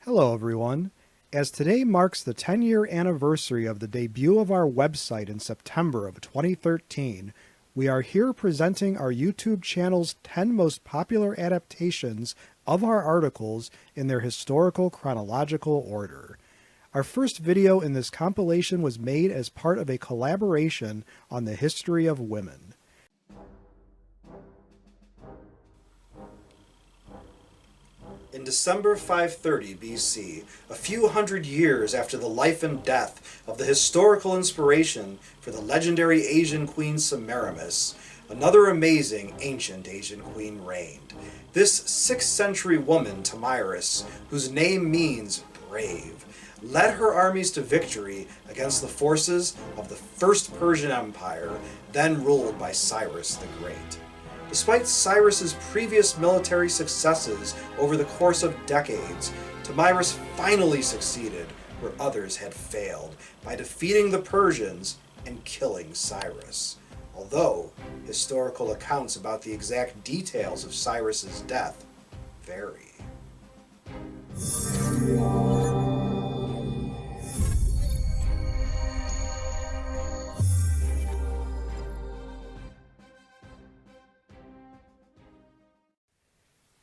Hello, everyone. As today marks the 10-year anniversary of the debut of our website in September of 2013, we are here presenting our YouTube channel's 10 most popular adaptations of our articles in their historical chronological order. Our first video in this compilation was made as part of a collaboration on the history of women. In December 530 BC, a few hundred years after the life and death of the historical inspiration for the legendary Asian queen Semiramis, another amazing ancient Asian queen reigned. This 6th century woman, Tomyris, whose name means brave, led her armies to victory against the forces of the First Persian Empire, then ruled by Cyrus the Great. Despite Cyrus's previous military successes over the course of decades, Tomyris finally succeeded where others had failed by defeating the Persians and killing Cyrus. Although historical accounts about the exact details of Cyrus's death vary.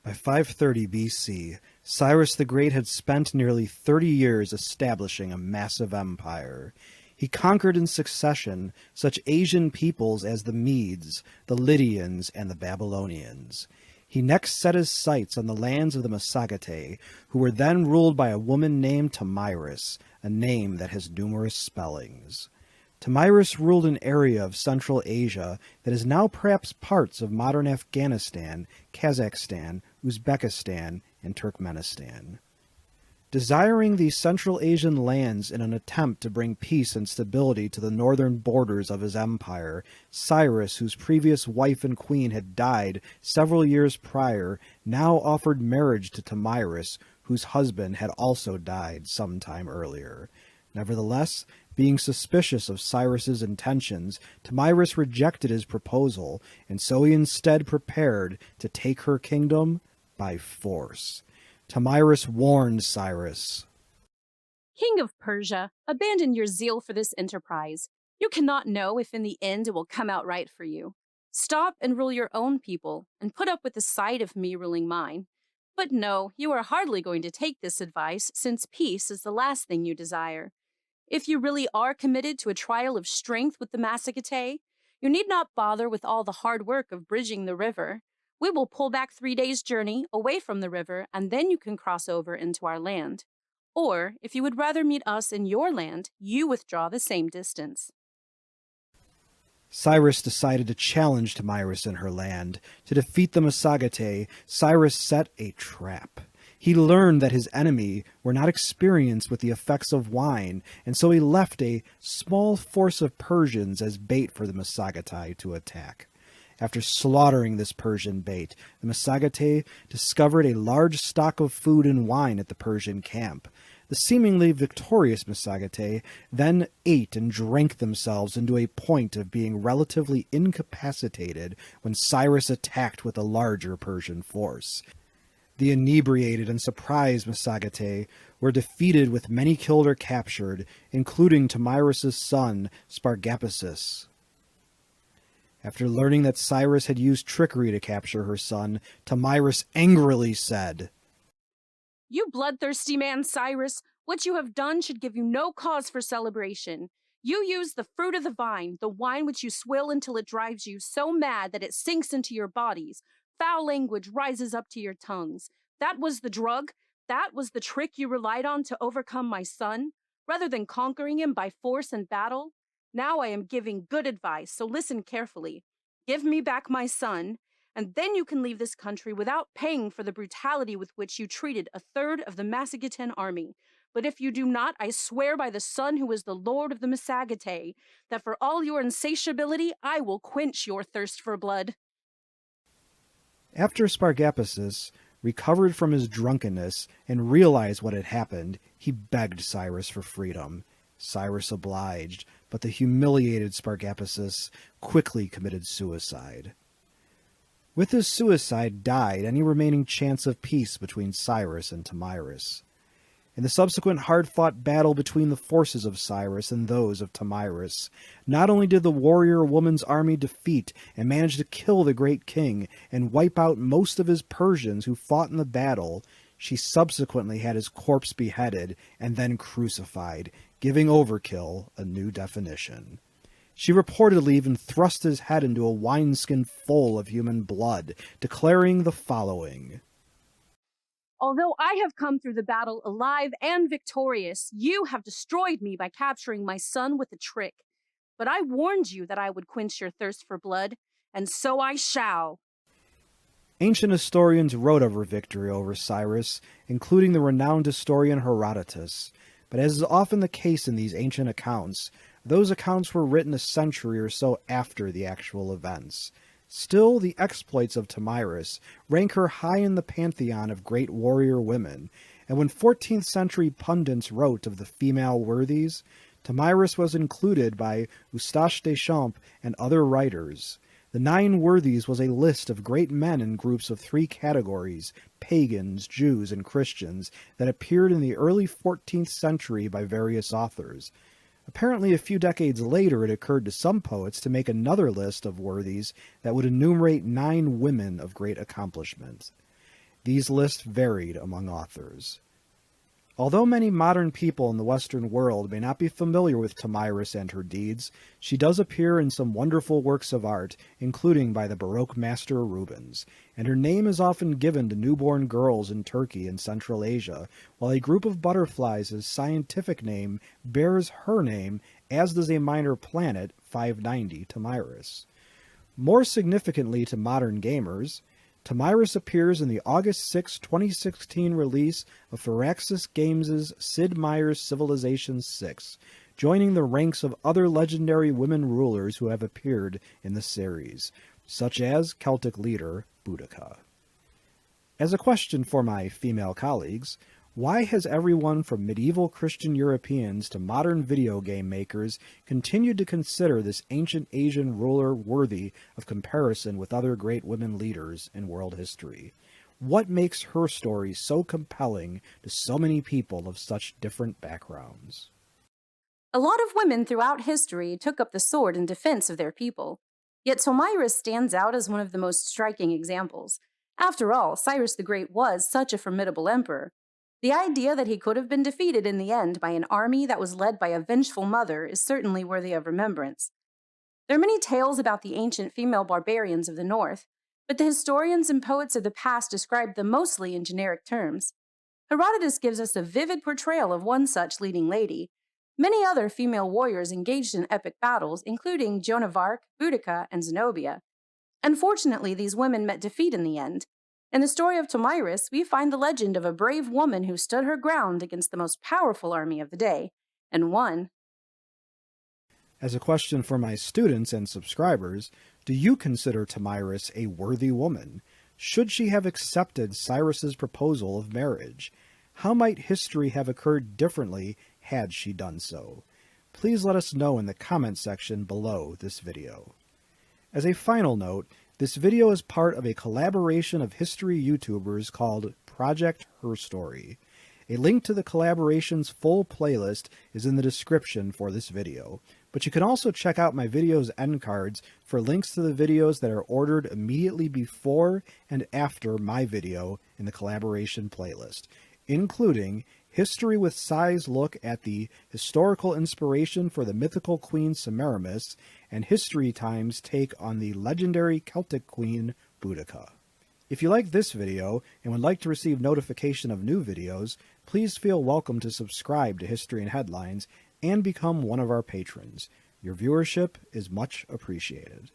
By 530 BC, Cyrus the Great had spent nearly 30 years establishing a massive empire. He conquered in succession such Asian peoples as the Medes, the Lydians, and the Babylonians. He next set his sights on the lands of the Massagetæ, who were then ruled by a woman named Tomyris, a name that has numerous spellings. Tomyris ruled an area of Central Asia that is now perhaps parts of modern Afghanistan, Kazakhstan, Uzbekistan, and Turkmenistan. Desiring these Central Asian lands in an attempt to bring peace and stability to the northern borders of his empire, Cyrus, whose previous wife and queen had died several years prior, now offered marriage to Tomyris, whose husband had also died some time earlier. Nevertheless, being suspicious of Cyrus's intentions, Tomyris rejected his proposal, and so he instead prepared to take her kingdom by force. Tomyris warned Cyrus, "King of Persia, abandon your zeal for this enterprise. You cannot know if in the end it will come out right for you. Stop and rule your own people, and put up with the sight of me ruling mine. But no, you are hardly going to take this advice, since peace is the last thing you desire. If you really are committed to a trial of strength with the Massagetæ, you need not bother with all the hard work of bridging the river. We will pull back 3 days' journey away from the river, and then you can cross over into our land. Or, if you would rather meet us in your land, you withdraw the same distance." Cyrus decided to challenge Tomyris in her land. To defeat the Massagetæ, Cyrus set a trap. He learned that his enemy were not experienced with the effects of wine, and so he left a small force of Persians as bait for the Massagetæ to attack. After slaughtering this Persian bait, the Massagetæ discovered a large stock of food and wine at the Persian camp. The seemingly victorious Massagetæ then ate and drank themselves into a point of being relatively incapacitated when Cyrus attacked with a larger Persian force. The inebriated and surprised Massagetæ were defeated with many killed or captured, including Tomyris' son, Spargapesus. After learning that Cyrus had used trickery to capture her son, Tomyris angrily said, "You bloodthirsty man, Cyrus, what you have done should give you no cause for celebration. You used the fruit of the vine, the wine which you swill until it drives you so mad that it sinks into your bodies. Foul language rises up to your tongues. That was the drug? That was the trick you relied on to overcome my son, rather than conquering him by force and battle? Now I am giving good advice, so listen carefully. Give me back my son, and then you can leave this country without paying for the brutality with which you treated a third of the Massagetan army. But if you do not, I swear by the son who is the lord of the Massagetæ, that for all your insatiability, I will quench your thirst for blood." After Spargapesus recovered from his drunkenness and realized what had happened, he begged Cyrus for freedom. Cyrus obliged, but the humiliated Spargapesus quickly committed suicide. With his suicide died any remaining chance of peace between Cyrus and Tomyris. In the subsequent hard-fought battle between the forces of Cyrus and those of Tomyris, not only did the warrior woman's army defeat and manage to kill the great king and wipe out most of his Persians who fought in the battle, she subsequently had his corpse beheaded and then crucified, giving overkill a new definition. She reportedly even thrust his head into a wineskin full of human blood, declaring the following: Although I have come through the battle alive and victorious, you have destroyed me by capturing my son with a trick. But I warned you that I would quench your thirst for blood, and so I shall. Ancient historians wrote of her victory over Cyrus, including the renowned historian Herodotus. But as is often the case in these ancient accounts, those accounts were written a century or so after the actual events. Still, the exploits of Tomyris rank her high in the pantheon of great warrior women, and when 14th century pundits wrote of the female worthies, Tomyris was included by Eustache Deschamps and other writers. The 9 worthies was a list of great men in groups of 3 categories, pagans, Jews, and Christians, that appeared in the early 14th century by various authors. Apparently, a few decades later, it occurred to some poets to make another list of worthies that would enumerate 9 women of great accomplishment. These lists varied among authors. Although many modern people in the Western world may not be familiar with Tomyris and her deeds, she does appear in some wonderful works of art, including by the Baroque master Rubens, and her name is often given to newborn girls in Turkey and Central Asia, while a group of butterflies' scientific name bears her name, as does a minor planet, 590 Tomyris. More significantly to modern gamers, Tomyris appears in the August 6, 2016 release of Firaxis Games' Sid Meier's Civilization VI, joining the ranks of other legendary women rulers who have appeared in the series, such as Celtic leader Boudica. As a question for my female colleagues, why has everyone from medieval Christian Europeans to modern video game makers continued to consider this ancient Asian ruler worthy of comparison with other great women leaders in world history? What makes her story so compelling to so many people of such different backgrounds? A lot of women throughout history took up the sword in defense of their people. Yet Tomyris stands out as one of the most striking examples. After all, Cyrus the Great was such a formidable emperor. The idea that he could have been defeated in the end by an army that was led by a vengeful mother is certainly worthy of remembrance. There are many tales about the ancient female barbarians of the north, but the historians and poets of the past describe them mostly in generic terms. Herodotus gives us a vivid portrayal of one such leading lady. Many other female warriors engaged in epic battles, including Joan of Arc, Boudica, and Zenobia. Unfortunately, these women met defeat in the end. In the story of Tomyris, we find the legend of a brave woman who stood her ground against the most powerful army of the day, and won. As a question for my students and subscribers, do you consider Tomyris a worthy woman? Should she have accepted Cyrus's proposal of marriage? How might history have occurred differently had she done so? Please let us know in the comment section below this video. As a final note, this video is part of a collaboration of history YouTubers called Project Her Story. A link to the collaboration's full playlist is in the description for this video, but you can also check out my video's end cards for links to the videos that are ordered immediately before and after my video in the collaboration playlist, including History with Sai's look at the historical inspiration for the mythical queen Semiramis, and History Time's take on the legendary Celtic queen Boudica. If you like this video and would like to receive notification of new videos, please feel welcome to subscribe to History and Headlines and become one of our patrons. Your viewership is much appreciated.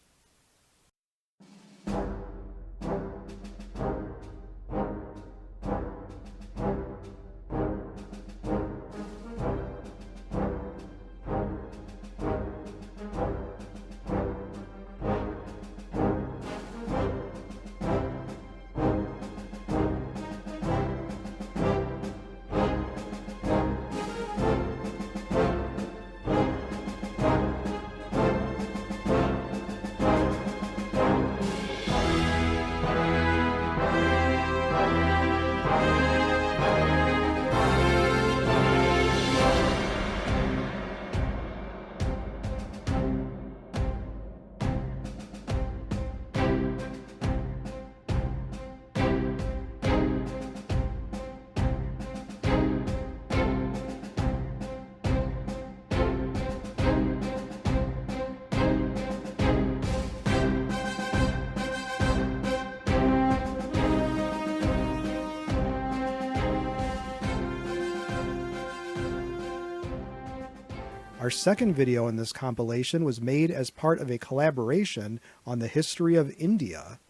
Our second video in this compilation was made as part of a collaboration on the history of India.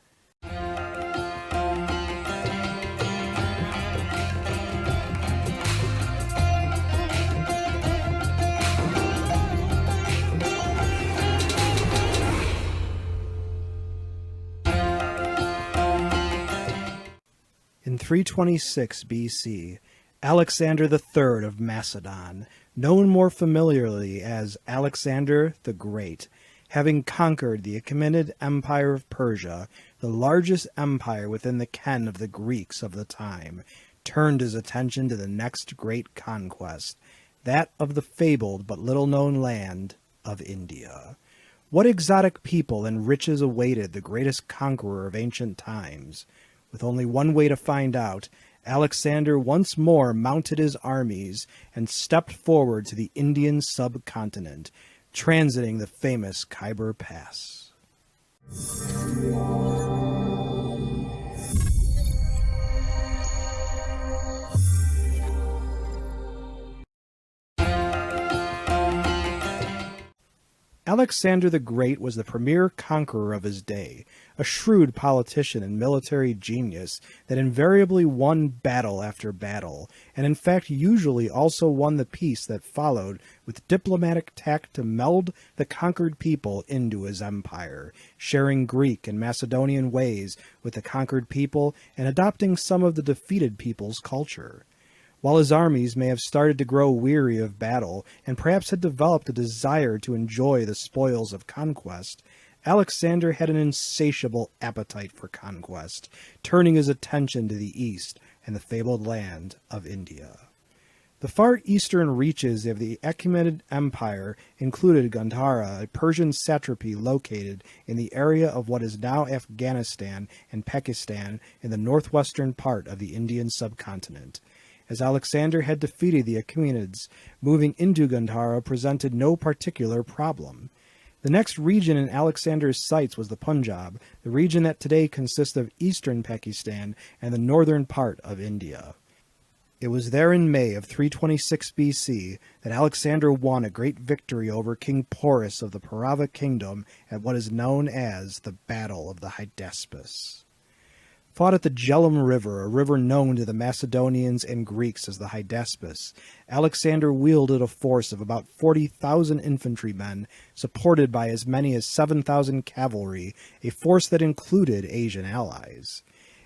In 326 BC, Alexander III of Macedon, known more familiarly as Alexander the Great, having conquered the Achaemenid Empire of Persia, the largest empire within the ken of the Greeks of the time, turned his attention to the next great conquest, that of the fabled but little-known land of India. What exotic people and riches awaited the greatest conqueror of ancient times? With only one way to find out, Alexander once more mounted his armies and stepped forward to the Indian subcontinent, transiting the famous Khyber Pass. Alexander the Great was the premier conqueror of his day, a shrewd politician and military genius that invariably won battle after battle, and in fact usually also won the peace that followed with diplomatic tact to meld the conquered people into his empire, sharing Greek and Macedonian ways with the conquered people and adopting some of the defeated people's culture. While his armies may have started to grow weary of battle and perhaps had developed a desire to enjoy the spoils of conquest, Alexander had an insatiable appetite for conquest, turning his attention to the east and the fabled land of India. The far eastern reaches of the Achaemenid Empire included Gandhara, a Persian satrapy located in the area of what is now Afghanistan and Pakistan in the northwestern part of the Indian subcontinent. As Alexander had defeated the Achaemenids, moving into Gandhara presented no particular problem. The next region in Alexander's sights was the Punjab, the region that today consists of eastern Pakistan and the northern part of India. It was there in May of 326 BC that Alexander won a great victory over King Porus of the Parava kingdom at what is known as the Battle of the Hydaspes. Fought at the Jhelum River, a river known to the Macedonians and Greeks as the Hydaspes, Alexander wielded a force of about 40,000 infantrymen, supported by as many as 7,000 cavalry, a force that included Asian allies.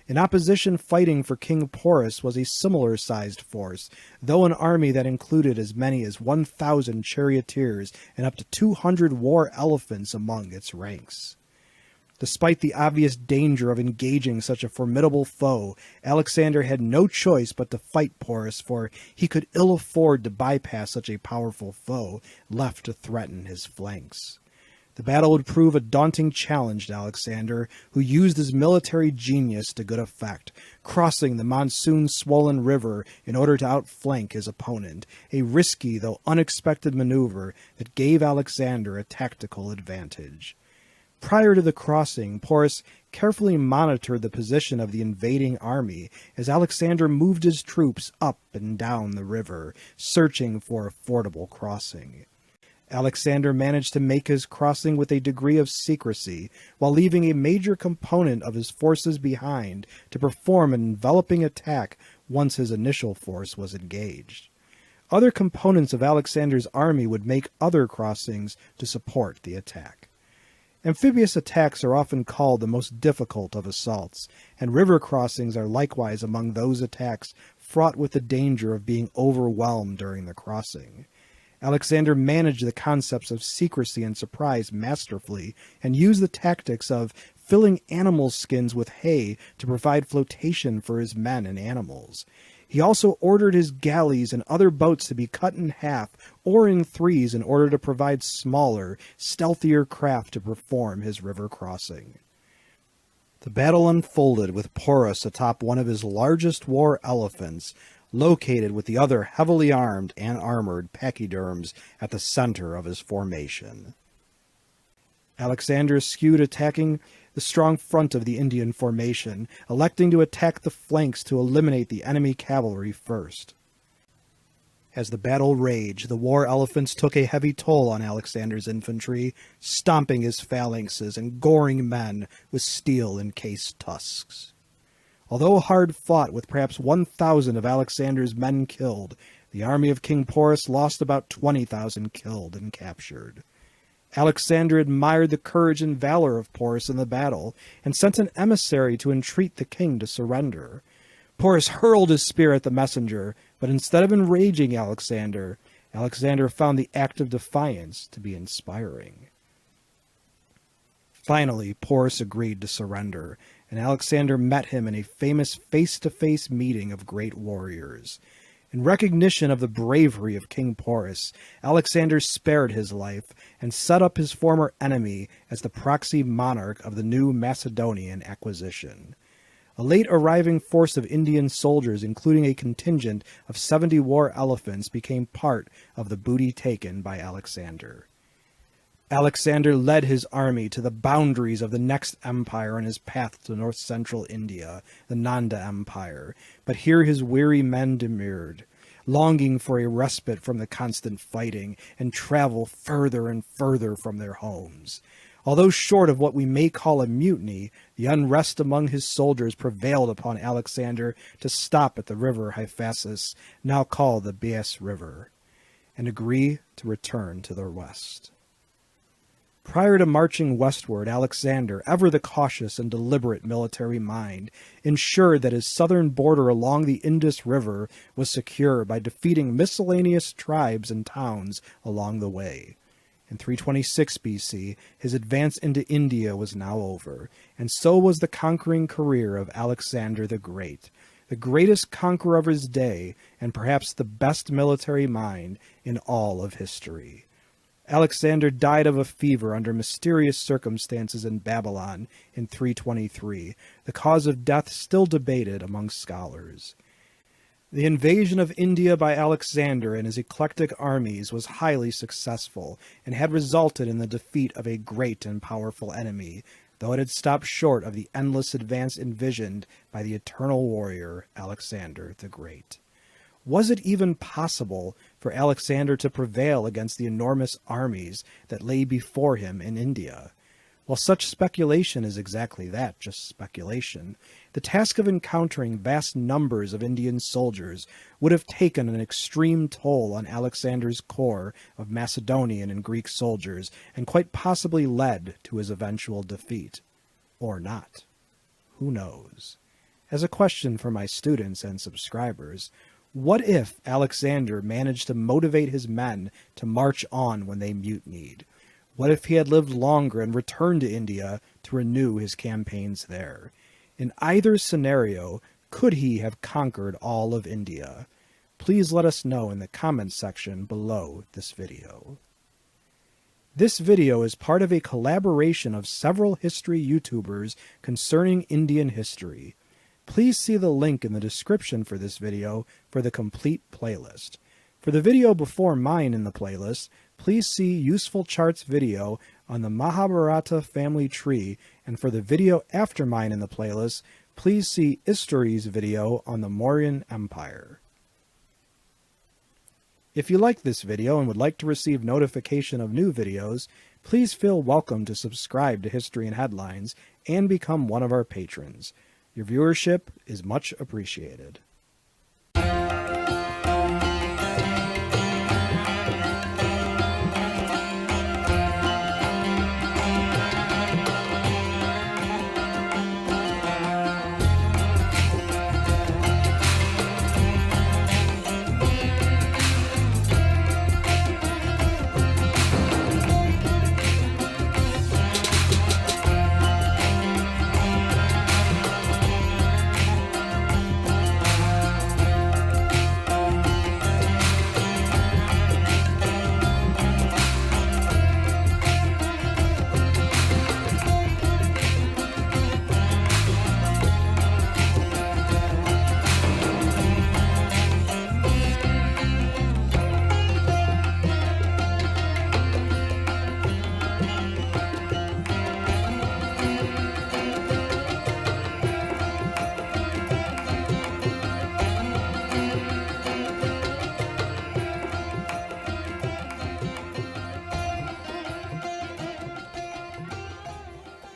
In opposition, fighting for King Porus was a similar-sized force, though an army that included as many as 1,000 charioteers and up to 200 war elephants among its ranks. Despite the obvious danger of engaging such a formidable foe, Alexander had no choice but to fight Porus, for he could ill afford to bypass such a powerful foe left to threaten his flanks. The battle would prove a daunting challenge to Alexander, who used his military genius to good effect, crossing the monsoon-swollen river in order to outflank his opponent, a risky though unexpected maneuver that gave Alexander a tactical advantage. Prior to the crossing, Porus carefully monitored the position of the invading army as Alexander moved his troops up and down the river, searching for a fordable crossing. Alexander managed to make his crossing with a degree of secrecy, while leaving a major component of his forces behind to perform an enveloping attack once his initial force was engaged. Other components of Alexander's army would make other crossings to support the attack. Amphibious attacks are often called the most difficult of assaults, and river crossings are likewise among those attacks fraught with the danger of being overwhelmed during the crossing. Alexander managed the concepts of secrecy and surprise masterfully, and used the tactics of filling animal skins with hay to provide flotation for his men and animals. He also ordered his galleys and other boats to be cut in half or in threes in order to provide smaller, stealthier craft to perform his river crossing. The battle unfolded with Porus atop one of his largest war elephants, located with the other heavily armed and armored pachyderms at the center of his formation. Alexander eschewed attacking the strong front of the Indian formation, electing to attack the flanks to eliminate the enemy cavalry first. As the battle raged, the war elephants took a heavy toll on Alexander's infantry, stomping his phalanxes and goring men with steel-encased tusks. Although hard fought, with perhaps 1,000 of Alexander's men killed, the army of King Porus lost about 20,000 killed and captured. Alexander admired the courage and valor of Porus in the battle, and sent an emissary to entreat the king to surrender. Porus hurled his spear at the messenger, but instead of enraging Alexander, Alexander found the act of defiance to be inspiring. Finally, Porus agreed to surrender, and Alexander met him in a famous face-to-face meeting of great warriors. In recognition of the bravery of King Porus, Alexander spared his life and set up his former enemy as the proxy monarch of the new Macedonian acquisition. A late-arriving force of Indian soldiers, including a contingent of 70 war elephants, became part of the booty taken by Alexander. Alexander led his army to the boundaries of the next empire on his path to north-central India, the Nanda Empire, but here his weary men demurred, longing for a respite from the constant fighting and travel further and further from their homes. Although short of what we may call a mutiny, the unrest among his soldiers prevailed upon Alexander to stop at the river Hyphasis, now called the Bias River, and agree to return to their west. Prior to marching westward, Alexander, ever the cautious and deliberate military mind, ensured that his southern border along the Indus River was secure by defeating miscellaneous tribes and towns along the way. In 326 BC, his advance into India was now over, and so was the conquering career of Alexander the Great, the greatest conqueror of his day, and perhaps the best military mind in all of history. Alexander died of a fever under mysterious circumstances in Babylon in 323, the cause of death still debated among scholars. The invasion of India by Alexander and his eclectic armies was highly successful and had resulted in the defeat of a great and powerful enemy, though it had stopped short of the endless advance envisioned by the eternal warrior Alexander the Great. Was it even possible for Alexander to prevail against the enormous armies that lay before him in India? While such speculation is exactly that, just speculation, the task of encountering vast numbers of Indian soldiers would have taken an extreme toll on Alexander's corps of Macedonian and Greek soldiers, and quite possibly led to his eventual defeat. Or not. Who knows? As a question for my students and subscribers, what if Alexander managed to motivate his men to march on when they mutinied? What if he had lived longer and returned to India to renew his campaigns there? In either scenario, could he have conquered all of India? Please let us know in the comments section below this video. This video is part of a collaboration of several history YouTubers concerning Indian history. Please see the link in the description for this video for the complete playlist. For the video before mine in the playlist, please see Useful Charts video on the Mahabharata family tree, and for the video after mine in the playlist, please see History's video on the Mauryan Empire. If you like this video and would like to receive notification of new videos, please feel welcome to subscribe to History and Headlines and become one of our patrons. Your viewership is much appreciated.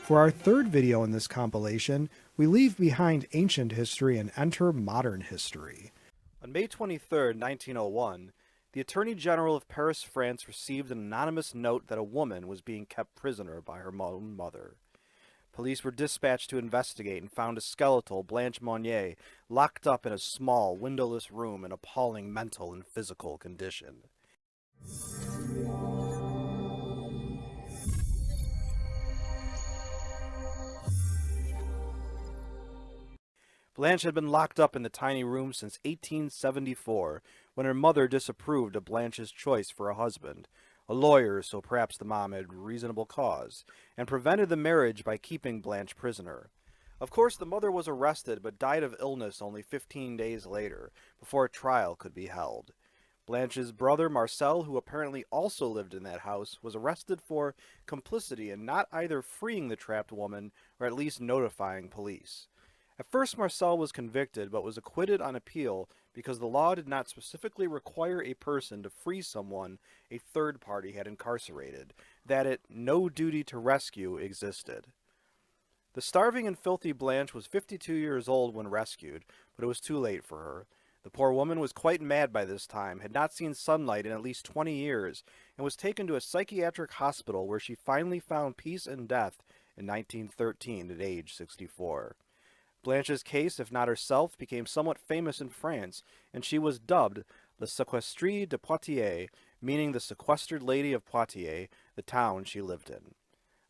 For our third video in this compilation, we leave behind ancient history and enter modern history. On May 23, 1901, the Attorney General of Paris, France received an anonymous note that a woman was being kept prisoner by her own mother. Police were dispatched to investigate and found a skeletal Blanche Monnier locked up in a small, windowless room in appalling mental and physical condition. Blanche had been locked up in the tiny room since 1874, when her mother disapproved of Blanche's choice for a husband, a lawyer, so perhaps the mom had reasonable cause, and prevented the marriage by keeping Blanche prisoner. Of course, the mother was arrested but died of illness only 15 days later, before a trial could be held. Blanche's brother Marcel, who apparently also lived in that house, was arrested for complicity in not either freeing the trapped woman or at least notifying police. At first, Marcel was convicted, but was acquitted on appeal because the law did not specifically require a person to free someone a third party had incarcerated, that no duty to rescue existed. The starving and filthy Blanche was 52 years old when rescued, but it was too late for her. The poor woman was quite mad by this time, had not seen sunlight in at least 20 years, and was taken to a psychiatric hospital where she finally found peace and death in 1913 at age 64. Blanche's case, if not herself, became somewhat famous in France, and she was dubbed La Séquestrée de Poitiers, meaning the sequestered lady of Poitiers, the town she lived in.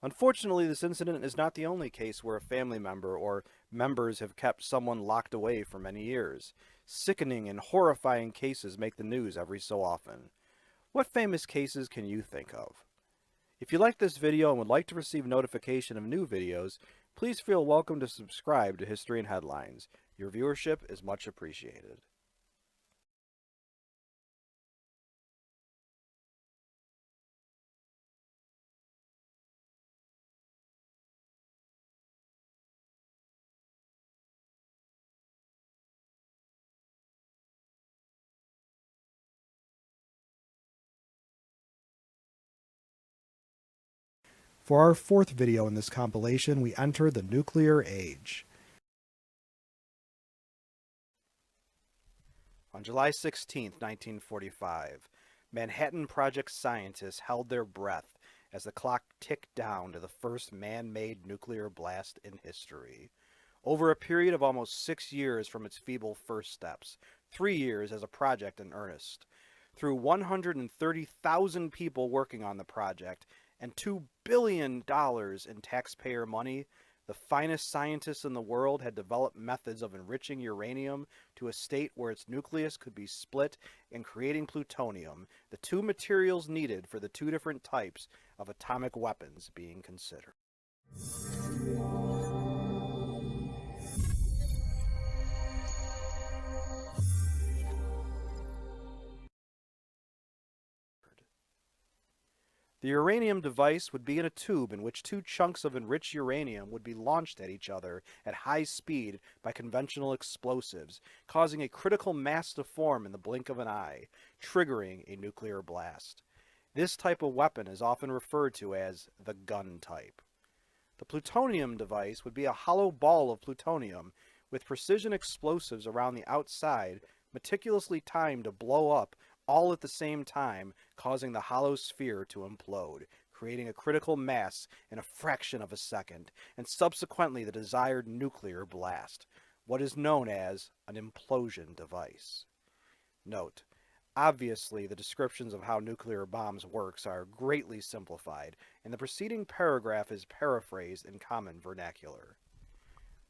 Unfortunately, this incident is not the only case where a family member or members have kept someone locked away for many years. Sickening and horrifying cases make the news every so often. What famous cases can you think of? If you liked this video and would like to receive notification of new videos, please feel welcome to subscribe to History and Headlines. Your viewership is much appreciated. For our fourth video in this compilation, we enter the nuclear age. On July 16, 1945, Manhattan Project scientists held their breath as the clock ticked down to the first man-made nuclear blast in history. Over a period of almost 6 years from its feeble first steps, 3 years as a project in earnest, through 130,000 people working on the project, and $2 billion in taxpayer money, the finest scientists in the world had developed methods of enriching uranium to a state where its nucleus could be split and creating plutonium, the two materials needed for the two different types of atomic weapons being considered. The uranium device would be in a tube in which two chunks of enriched uranium would be launched at each other at high speed by conventional explosives, causing a critical mass to form in the blink of an eye, triggering a nuclear blast. This type of weapon is often referred to as the gun type. The plutonium device would be a hollow ball of plutonium with precision explosives around the outside, meticulously timed to blow up all at the same time, causing the hollow sphere to implode, creating a critical mass in a fraction of a second, and subsequently the desired nuclear blast, what is known as an implosion device. Note, obviously the descriptions of how nuclear bombs works are greatly simplified, and the preceding paragraph is paraphrased in common vernacular.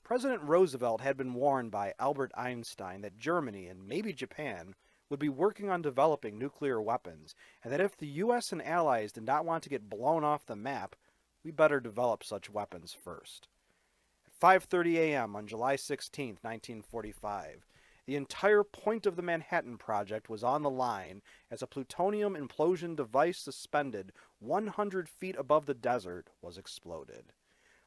President Roosevelt had been warned by Albert Einstein that Germany, and maybe Japan, would be working on developing nuclear weapons, and that if the U.S. and allies did not want to get blown off the map, we better develop such weapons first. At 5:30 a.m. on July 16, 1945, the entire point of the Manhattan Project was on the line as a plutonium implosion device suspended 100 feet above the desert was exploded.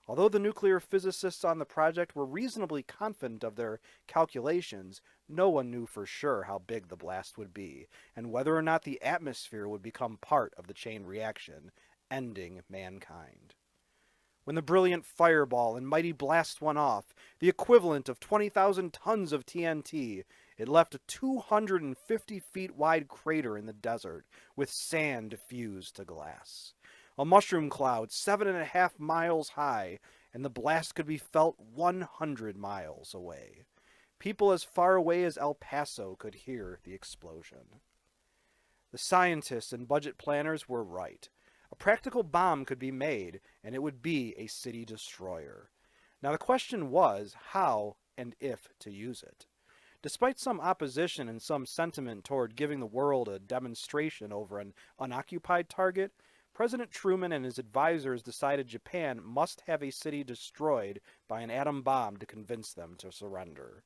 Although the nuclear physicists on the project were reasonably confident of their calculations, no one knew for sure how big the blast would be, and whether or not the atmosphere would become part of the chain reaction, ending mankind. when the brilliant fireball and mighty blast went off, the equivalent of 20,000 tons of TNT, it left a 250 feet wide crater in the desert, with sand fused to glass. A mushroom cloud 7.5 miles high, and the blast could be felt 100 miles away. People as far away as El Paso could hear the explosion. The scientists and budget planners were right. A practical bomb could be made, and it would be a city destroyer. Now the question was how and if to use it. Despite some opposition and some sentiment toward giving the world a demonstration over an unoccupied target, President Truman and his advisors decided Japan must have a city destroyed by an atom bomb to convince them to surrender.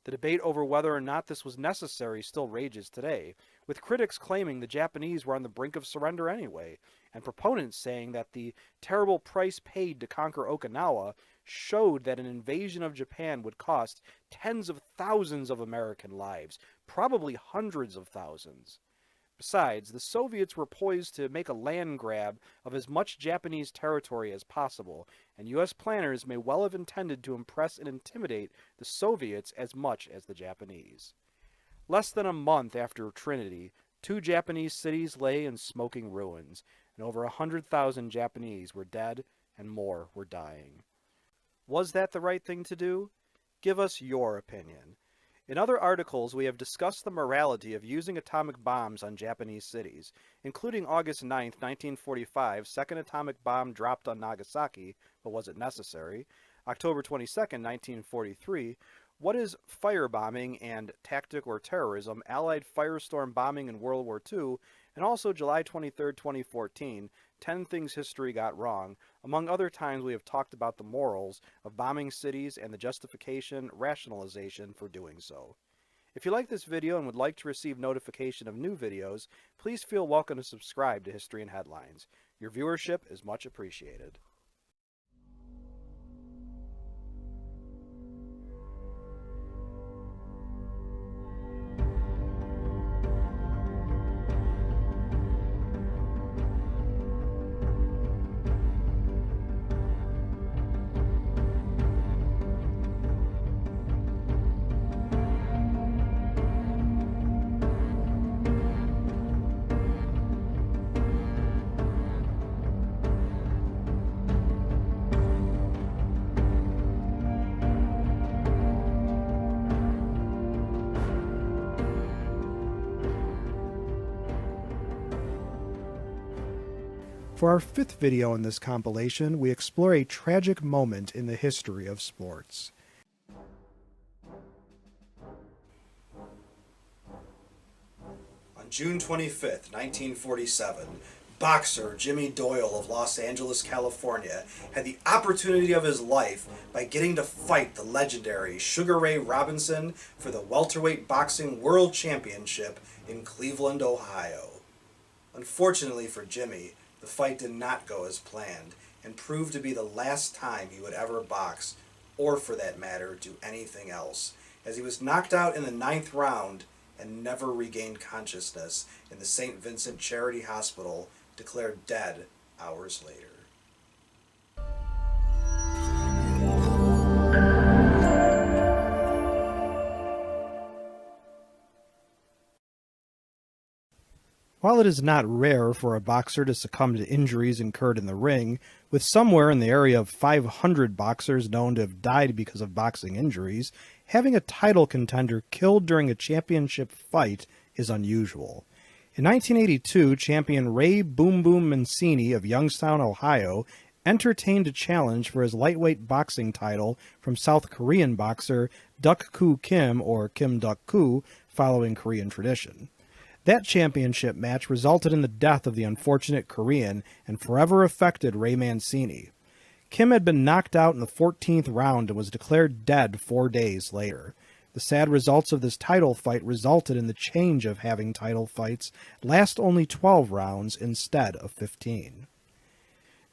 The debate over whether or not this was necessary still rages today, with critics claiming the Japanese were on the brink of surrender anyway, and proponents saying that the terrible price paid to conquer Okinawa showed that an invasion of Japan would cost tens of thousands of American lives, probably hundreds of thousands. Besides, the Soviets were poised to make a land grab of as much Japanese territory as possible, and U.S. planners may well have intended to impress and intimidate the Soviets as much as the Japanese. Less than a month after Trinity, 2 Japanese cities lay in smoking ruins, and over 100,000 Japanese were dead and more were dying. Was that the right thing to do? Give us your opinion. In other articles, we have discussed the morality of using atomic bombs on Japanese cities, including August 9, 1945, second atomic bomb dropped on Nagasaki, but was it necessary? October 22, 1943, what is firebombing and tactic or terrorism, Allied firestorm bombing in World War II, and also July 23, 2014, 10 Things History Got Wrong. Among other times we have talked about the morals of bombing cities and the justification, rationalization for doing so. If you like this video and would like to receive notification of new videos, please feel welcome to subscribe to History and Headlines. Your viewership is much appreciated. For our 5th video in this compilation, we explore a tragic moment in the history of sports. On June 25th, 1947, boxer Jimmy Doyle of Los Angeles, California, had the opportunity of his life by getting to fight the legendary Sugar Ray Robinson for the welterweight boxing world championship in Cleveland, Ohio. Unfortunately for Jimmy, the fight did not go as planned and proved to be the last time he would ever box, or for that matter, do anything else, as he was knocked out in the 9th round and never regained consciousness in the St. Vincent Charity Hospital, declared dead hours later. While it is not rare for a boxer to succumb to injuries incurred in the ring, with somewhere in the area of 500 boxers known to have died because of boxing injuries, having a title contender killed during a championship fight is unusual. In 1982, champion Ray Boom Boom Mancini of Youngstown, Ohio, entertained a challenge for his lightweight boxing title from South Korean boxer Duk Koo Kim, or Kim Duk Koo, following Korean tradition. That championship match resulted in the death of the unfortunate Korean and forever affected Ray Mancini. Kim had been knocked out in the 14th round and was declared dead 4 days later. The sad results of this title fight resulted in the change of having title fights last only 12 rounds instead of 15.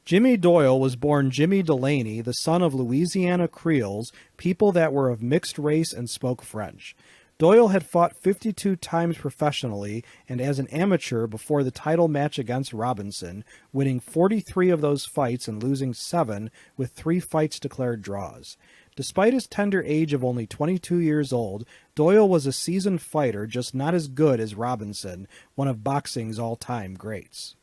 Jimmy Doyle was born Jimmy Delaney, the son of Louisiana Creoles, people that were of mixed race and spoke French. Doyle had fought 52 times professionally and as an amateur before the title match against Robinson, winning 43 of those fights and losing 7, with 3 fights declared draws. Despite his tender age of only 22 years old, Doyle was a seasoned fighter, just not as good as Robinson, one of boxing's all-time greats.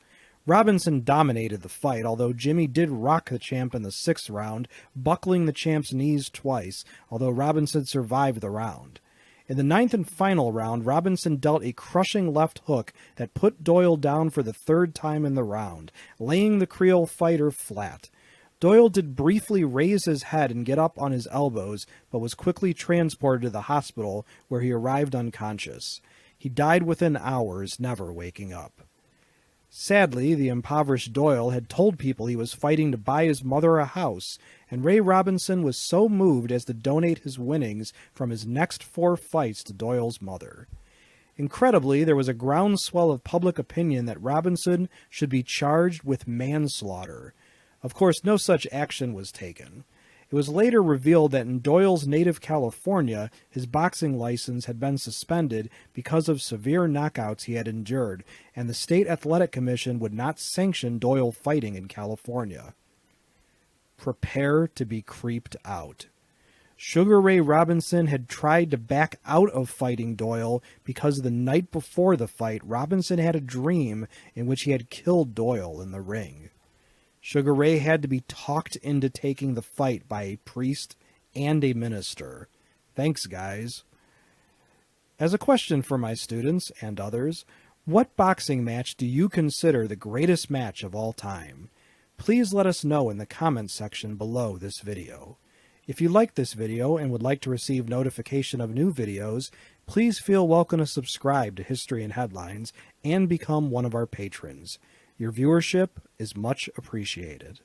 Robinson dominated the fight, although Jimmy did rock the champ in the 6th round, buckling the champ's knees twice, although Robinson survived the round. In the 9th and final round, Robinson dealt a crushing left hook that put Doyle down for the 3rd time in the round, laying the Creole fighter flat. Doyle did briefly raise his head and get up on his elbows, but was quickly transported to the hospital, where he arrived unconscious. He died within hours, never waking up. Sadly, the impoverished Doyle had told people he was fighting to buy his mother a house, and Ray Robinson was so moved as to donate his winnings from his next 4 fights to Doyle's mother. Incredibly, there was a groundswell of public opinion that Robinson should be charged with manslaughter. Of course, no such action was taken. It was later revealed that in Doyle's native California, his boxing license had been suspended because of severe knockouts he had endured, and the State Athletic Commission would not sanction Doyle fighting in California. Prepare to be creeped out. Sugar Ray Robinson had tried to back out of fighting Doyle because the night before the fight, Robinson had a dream in which he had killed Doyle in the ring. Sugar Ray had to be talked into taking the fight by a priest and a minister. Thanks, guys. As a question for my students and others, what boxing match do you consider the greatest match of all time? Please let us know in the comments section below this video. If you like this video and would like to receive notification of new videos, please feel welcome to subscribe to History and Headlines and become one of our patrons. Your viewership is much appreciated.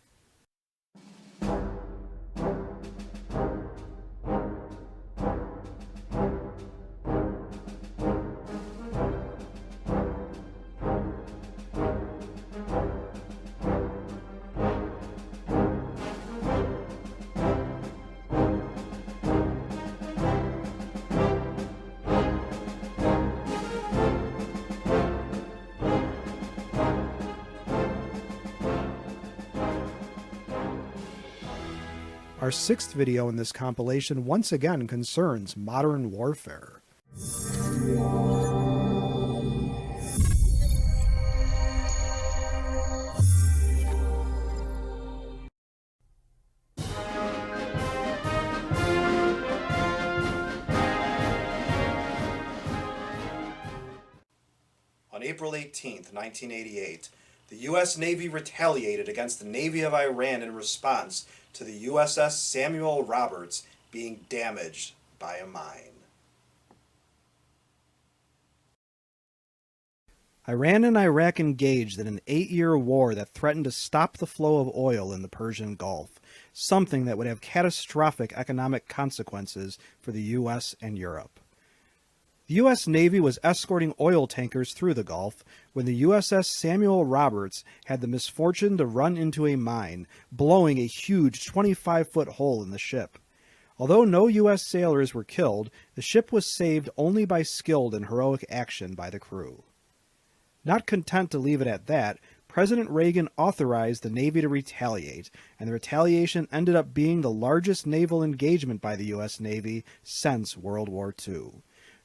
Our 6th video in this compilation once again concerns modern warfare. On April 18, 1988, the U.S. Navy retaliated against the Navy of Iran in response to the USS Samuel Roberts being damaged by a mine. Iran and Iraq engaged in an 8-year war that threatened to stop the flow of oil in the Persian Gulf, something that would have catastrophic economic consequences for the U.S. and Europe. The U.S. Navy was escorting oil tankers through the Gulf when the USS Samuel Roberts had the misfortune to run into a mine, blowing a huge 25-foot hole in the ship. Although no U.S. sailors were killed, the ship was saved only by skilled and heroic action by the crew. Not content to leave it at that, President Reagan authorized the Navy to retaliate, and the retaliation ended up being the largest naval engagement by the U.S. Navy since World War II.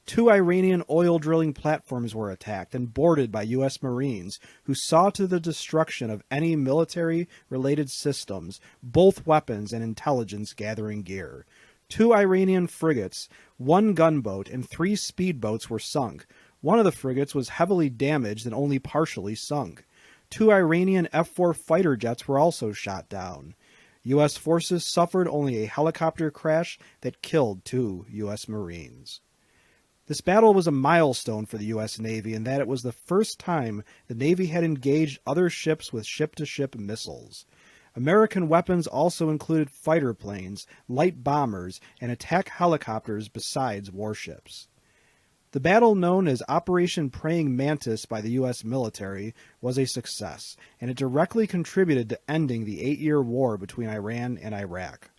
2 Iranian oil drilling platforms were attacked and boarded by U.S. Marines, who saw to the destruction of any military-related systems, both weapons and intelligence-gathering gear. 2 Iranian frigates, 1 gunboat, and 3 speedboats were sunk. One of the frigates was heavily damaged and only partially sunk. 2 Iranian F-4 fighter jets were also shot down. U.S. forces suffered only a helicopter crash that killed 2 U.S. Marines. This battle was a milestone for the U.S. Navy in that it was the first time the Navy had engaged other ships with ship-to-ship missiles. American weapons also included fighter planes, light bombers, and attack helicopters besides warships. The battle known as Operation Praying Mantis by the U.S. military was a success, and it directly contributed to ending the 8-year war between Iran and Iraq.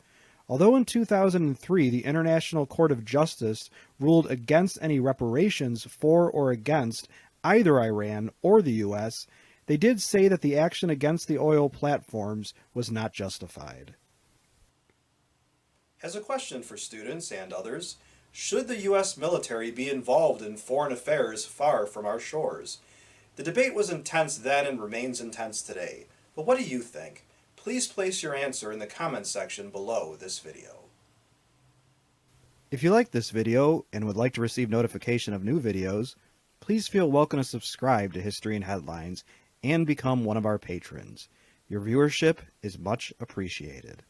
Although in 2003 the International Court of Justice ruled against any reparations for or against either Iran or the U.S., they did say that the action against the oil platforms was not justified. As a question for students and others, should the U.S. military be involved in foreign affairs far from our shores? The debate was intense then and remains intense today. But what do you think? Please place your answer in the comments section below this video. If you liked this video and would like to receive notification of new videos, please feel welcome to subscribe to History and Headlines and become one of our patrons. Your viewership is much appreciated.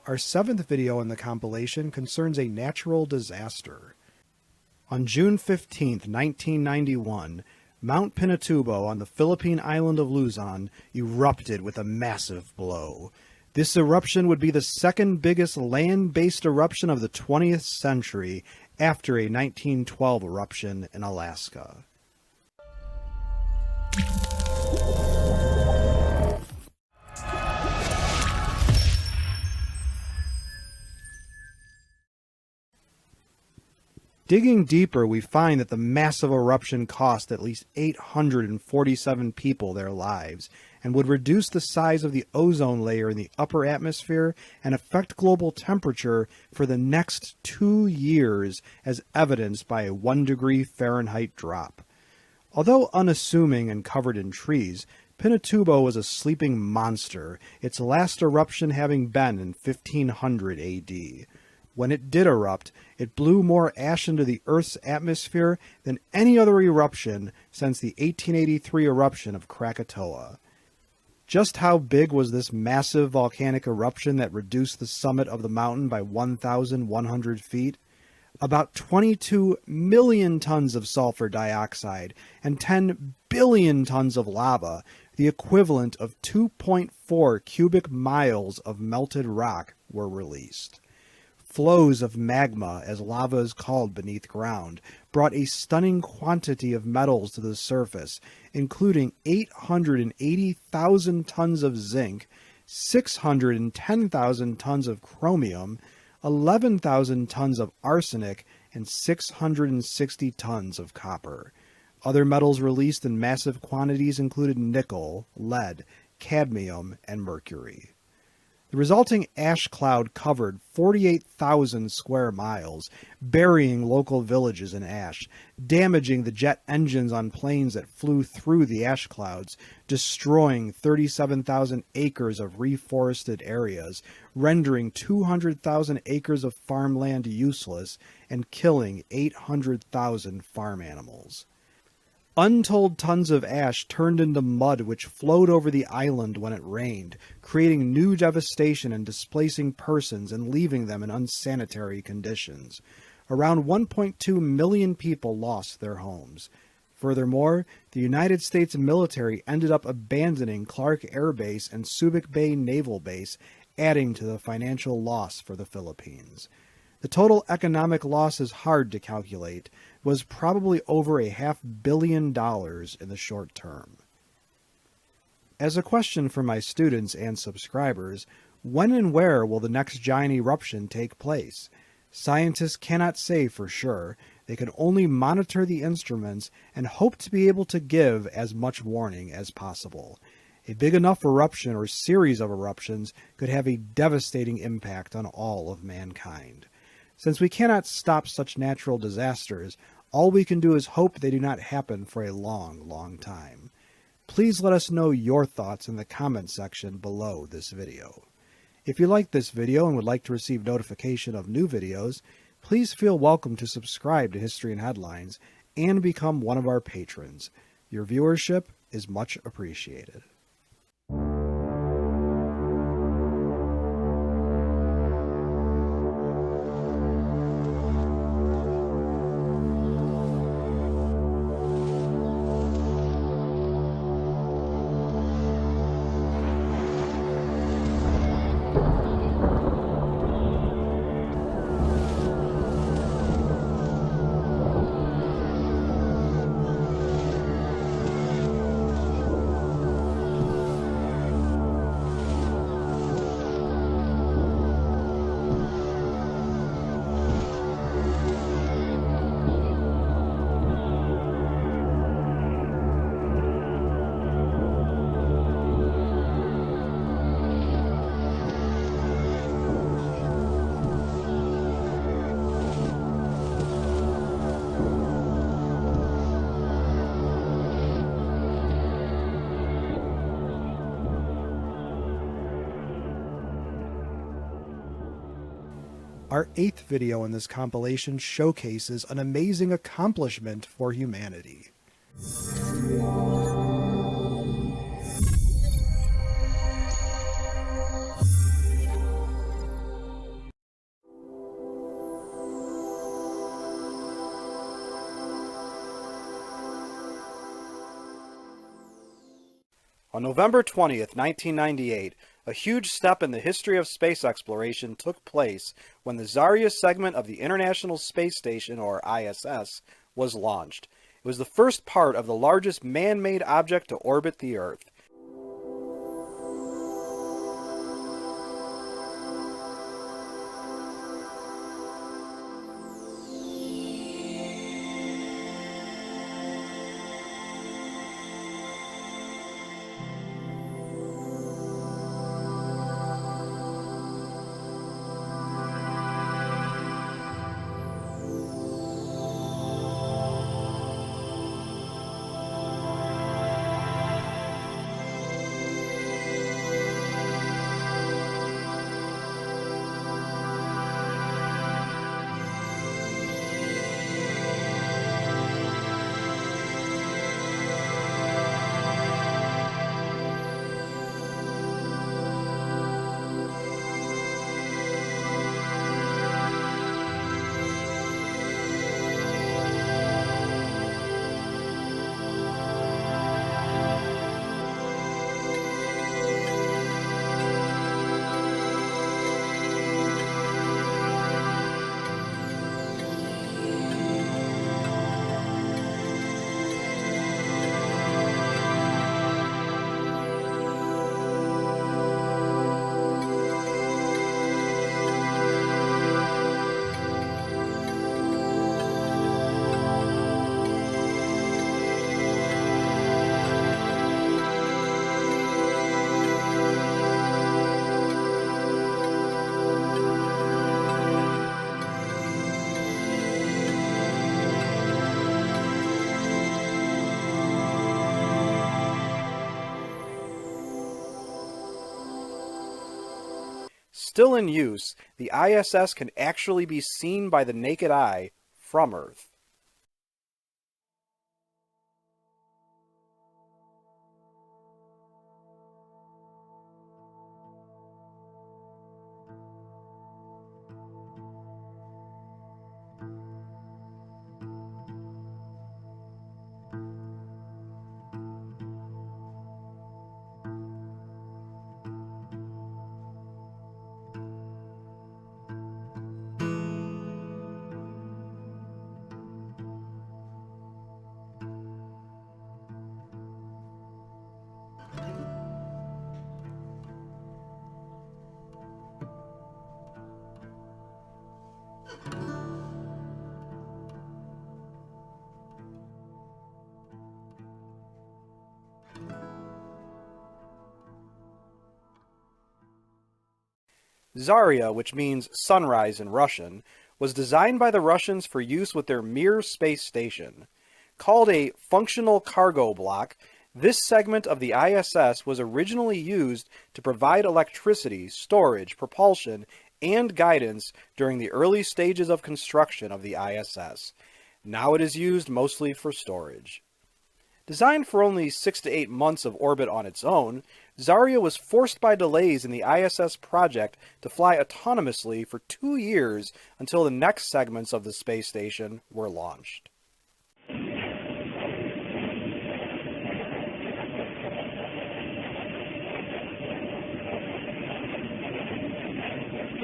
Our seventh video in the compilation concerns a natural disaster. On June 15, 1991, Mount Pinatubo on the Philippine island of Luzon erupted with a massive blow. This eruption would be the second biggest land-based eruption of the 20th century after a 1912 eruption in Alaska. Digging deeper, we find that the massive eruption cost at least 847 people their lives and would reduce the size of the ozone layer in the upper atmosphere and affect global temperature for the next 2 years, as evidenced by a 1 degree Fahrenheit drop. Although unassuming and covered in trees, Pinatubo was a sleeping monster, its last eruption having been in 1500 AD. When it did erupt, it blew more ash into the Earth's atmosphere than any other eruption since the 1883 eruption of Krakatoa. Just how big was this massive volcanic eruption that reduced the summit of the mountain by 1,100 feet? About 22 million tons of sulfur dioxide and 10 billion tons of lava, the equivalent of 2.4 cubic miles of melted rock, were released. Flows of magma, as lava is called beneath ground, brought a stunning quantity of metals to the surface, including 880,000 tons of zinc, 610,000 tons of chromium, 11,000 tons of arsenic, and 660 tons of copper. Other metals released in massive quantities included nickel, lead, cadmium, and mercury. The resulting ash cloud covered 48,000 square miles, burying local villages in ash, damaging the jet engines on planes that flew through the ash clouds, destroying 37,000 acres of reforested areas, rendering 200,000 acres of farmland useless, and killing 800,000 farm animals. Untold tons of ash turned into mud which flowed over the island when it rained, creating new devastation and displacing persons and leaving them in unsanitary conditions. Around 1.2 million people lost their homes. Furthermore, the United States military ended up abandoning Clark Air Base and Subic Bay Naval Base adding to the financial loss for the Philippines. The total economic loss is hard to calculate, was probably over $500 million in the short term. As a question for my students and subscribers, when and where will the next giant eruption take place? Scientists cannot say for sure. They can only monitor the instruments and hope to be able to give as much warning as possible. A big enough eruption or series of eruptions could have a devastating impact on all of mankind. Since we cannot stop such natural disasters, all we can do is hope they do not happen for a long, long time. Please let us know your thoughts in the comment section below this video. If you liked this video and would like to receive notification of new videos, please feel welcome to subscribe to History and Headlines and become one of our patrons. Your viewership is much appreciated. Our 8th video in this compilation showcases an amazing accomplishment for humanity. On November 20th, 1998, a huge step in the history of space exploration took place when the Zarya segment of the International Space Station, or ISS, was launched. It was the first part of the largest man-made object to orbit the Earth. Still in use, the ISS can actually be seen by the naked eye from Earth. Zarya, which means sunrise in Russian, was designed by the Russians for use with their Mir space station. Called a functional cargo block, this segment of the ISS was originally used to provide electricity, storage, propulsion, and guidance during the early stages of construction of the ISS. Now it is used mostly for storage. Designed for only 6 to 8 months of orbit on its own, Zarya was forced by delays in the ISS project to fly autonomously for 2 years until the next segments of the space station were launched.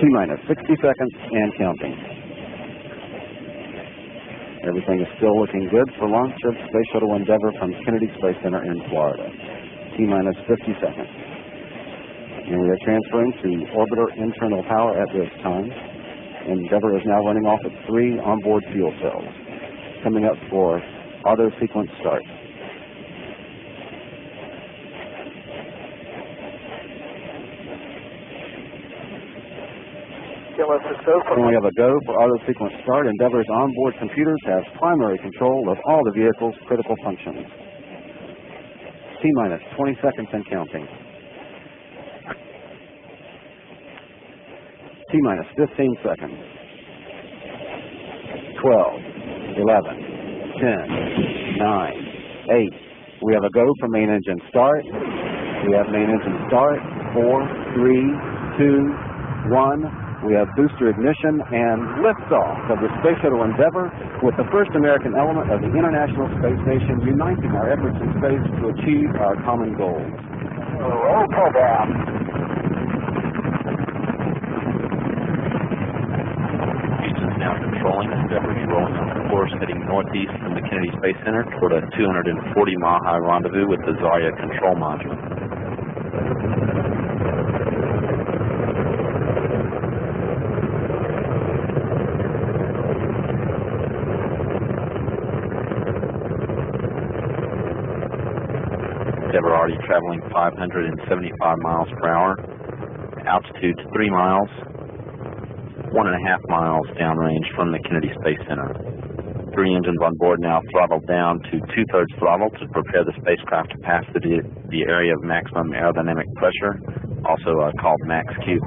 T-minus 60 seconds and counting. Everything is still looking good for launch of Space Shuttle Endeavour from Kennedy Space Center in Florida. T-minus 50 seconds. And we are transferring to orbiter internal power at this time. Endeavour is now running off at 3 onboard fuel cells. Coming up for auto sequence start. When we have a go for auto sequence start, Endeavour's onboard computers have primary control of all the vehicle's critical functions. T-minus 20 seconds and counting. T-minus 15 seconds. 12, 11, 10, 9, 8. We have a go for main engine start. We have main engine start. 4, 3, 2, 1. We have booster ignition and liftoff of the Space Shuttle Endeavour with the first American element of the International Space Station uniting our efforts in space to achieve our common goals. Roll program. Houston's now controlling. Endeavour's rolling on the course heading northeast from the Kennedy Space Center toward a 240-mile-high rendezvous with the Zarya control module. Endeavour already traveling 575 miles per hour, altitude 3 miles, 1.5 miles downrange from the Kennedy Space Center. 3 engines on board now throttled down to 2/3 throttle to prepare the spacecraft to pass the area of maximum aerodynamic pressure, also called max Q.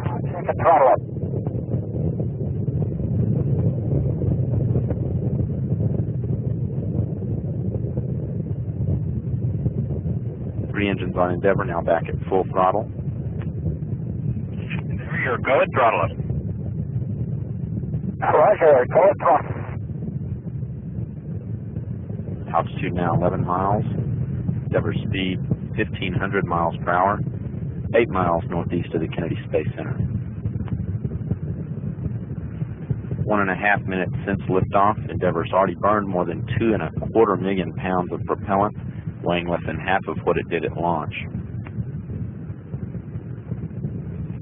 Throttle up. 3 engines on Endeavour now back at full throttle. Endeavour, you're good. Throttle up. Roger, go throttle. Altitude now 11 miles. Endeavour speed 1,500 miles per hour, 8 miles northeast of the Kennedy Space Center. 1.5 minutes since liftoff, Endeavour's already burned more than 2.25 million pounds of propellant, weighing less than half of what it did at launch.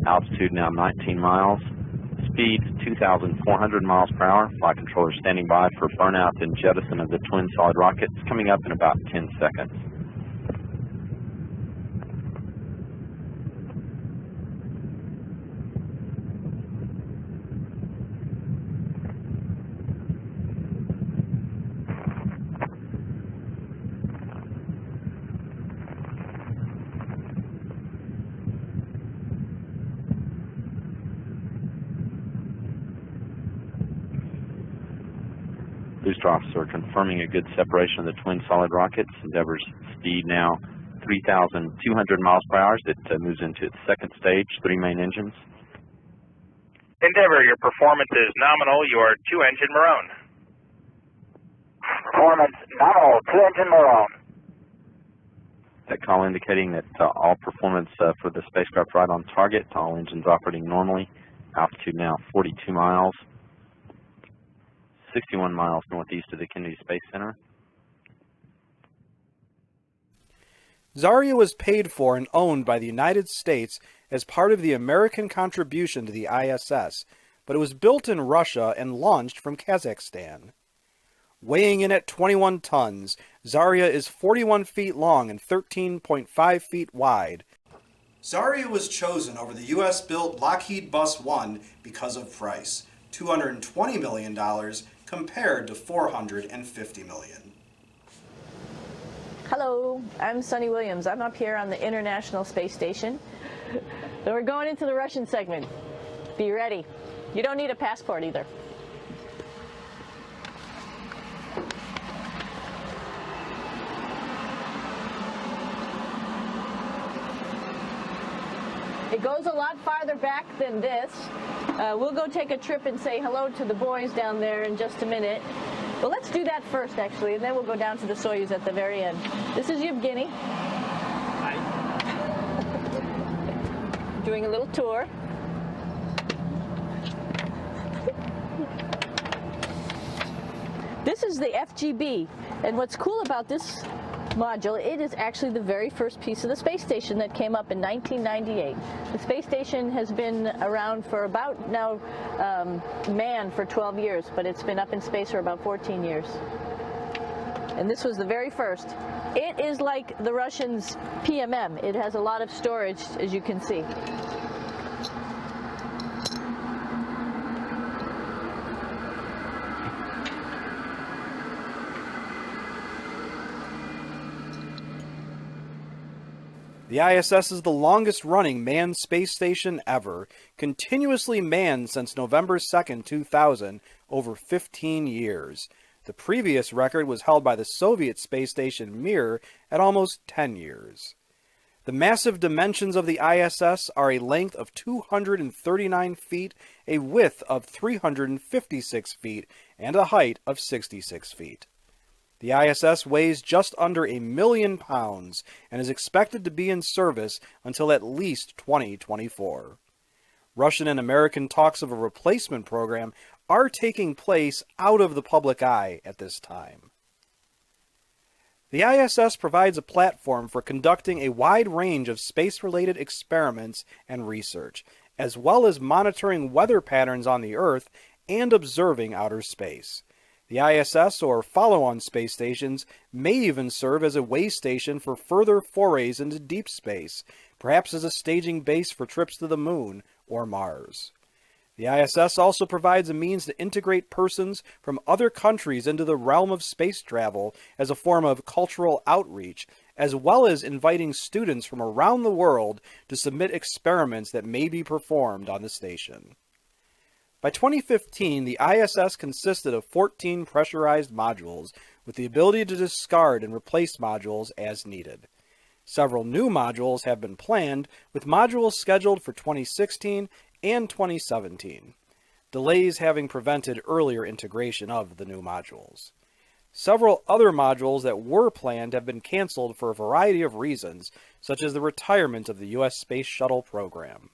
Altitude now 19 miles. Speed 2,400 miles per hour. Flight controller standing by for burnout and jettison of the twin solid rockets coming up in about 10 seconds. Booster officer confirming a good separation of the twin solid rockets. Endeavour's speed now 3,200 miles per hour. It moves into its second stage, 3 main engines. Endeavour, your performance is nominal. You are 2-engine Maroon. Performance nominal, 2-engine Maroon. That call indicating that all performance for the spacecraft right on target. All engines operating normally. Altitude now 42 miles. 61 miles northeast of the Kennedy Space Center. Zarya was paid for and owned by the United States as part of the American contribution to the ISS, but it was built in Russia and launched from Kazakhstan. Weighing in at 21 tons, Zarya is 41 feet long and 13.5 feet wide. Zarya was chosen over the U.S.-built Lockheed Bus 1 because of price, $220 million compared to $450 million. Hello, I'm Sunny Williams. I'm up here on the International Space Station. So we're going into the Russian segment. Be ready. You don't need a passport either. It goes a lot farther back than this. We'll go take a trip and say hello to the boys down there in just a minute. Well, let's do that first, actually, and then we'll go down to the Soyuz at the very end. This is Yevgeny. Hi. Doing a little tour. This is the FGB, and what's cool about this module, it is actually the very first piece of the space station that came up in 1998. The space station has been around for about now manned for 12 years, but it's been up in space for about 14 years. And this was the very first. It is like the Russians' PMM. It has a lot of storage, as you can see. The ISS is the longest-running manned space station ever, continuously manned since November 2nd, 2000, over 15 years. The previous record was held by the Soviet space station Mir at almost 10 years. The massive dimensions of the ISS are a length of 239 feet, a width of 356 feet, and a height of 66 feet. The ISS weighs just under 1 million pounds and is expected to be in service until at least 2024. Russian and American talks of a replacement program are taking place out of the public eye at this time. The ISS provides a platform for conducting a wide range of space-related experiments and research, as well as monitoring weather patterns on the Earth and observing outer space. The ISS or follow-on space stations may even serve as a way station for further forays into deep space, perhaps as a staging base for trips to the Moon or Mars. The ISS also provides a means to integrate persons from other countries into the realm of space travel as a form of cultural outreach, as well as inviting students from around the world to submit experiments that may be performed on the station. By 2015, the ISS consisted of 14 pressurized modules with the ability to discard and replace modules as needed. Several new modules have been planned, with modules scheduled for 2016 and 2017, delays having prevented earlier integration of the new modules. Several other modules that were planned have been canceled for a variety of reasons, such as the retirement of the U.S. Space Shuttle program.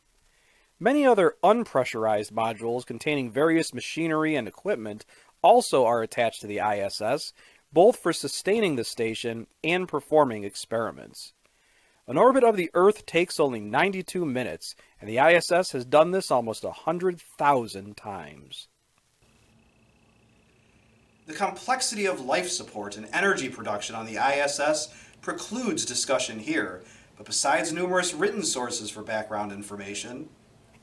Many other unpressurized modules containing various machinery and equipment also are attached to the ISS, both for sustaining the station and performing experiments. An orbit of the Earth takes only 92 minutes, and the ISS has done this almost 100,000 times. The complexity of life support and energy production on the ISS precludes discussion here, but besides numerous written sources for background information,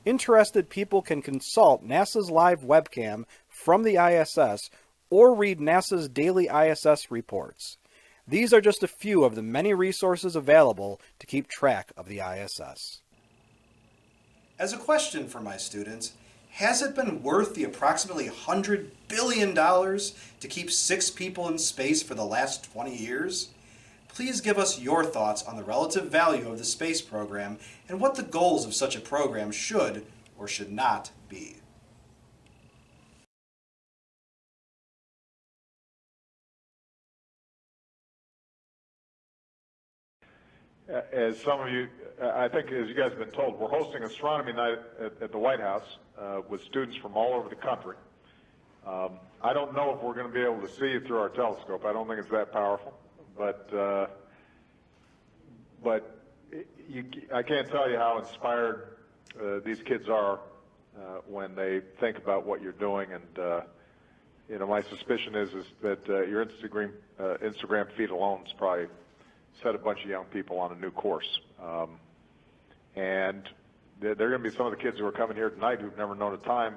interested people can consult NASA's live webcam from the ISS or read NASA's daily ISS reports. These are just a few of the many resources available to keep track of the ISS. As a question for my students, has it been worth the approximately $100 billion to keep 6 people in space for the last 20 years? Please give us your thoughts on the relative value of the space program and what the goals of such a program should or should not be. As some of you, I think as you guys have been told, we're hosting Astronomy Night at the White House with students from all over the country. I don't know if we're going to be able to see it through our telescope. I don't think it's that powerful. But I can't tell you how inspired these kids are when they think about what you're doing. And my suspicion is that your Instagram feed alone has probably set a bunch of young people on a new course. And there are going to be some of the kids who are coming here tonight who've never known a time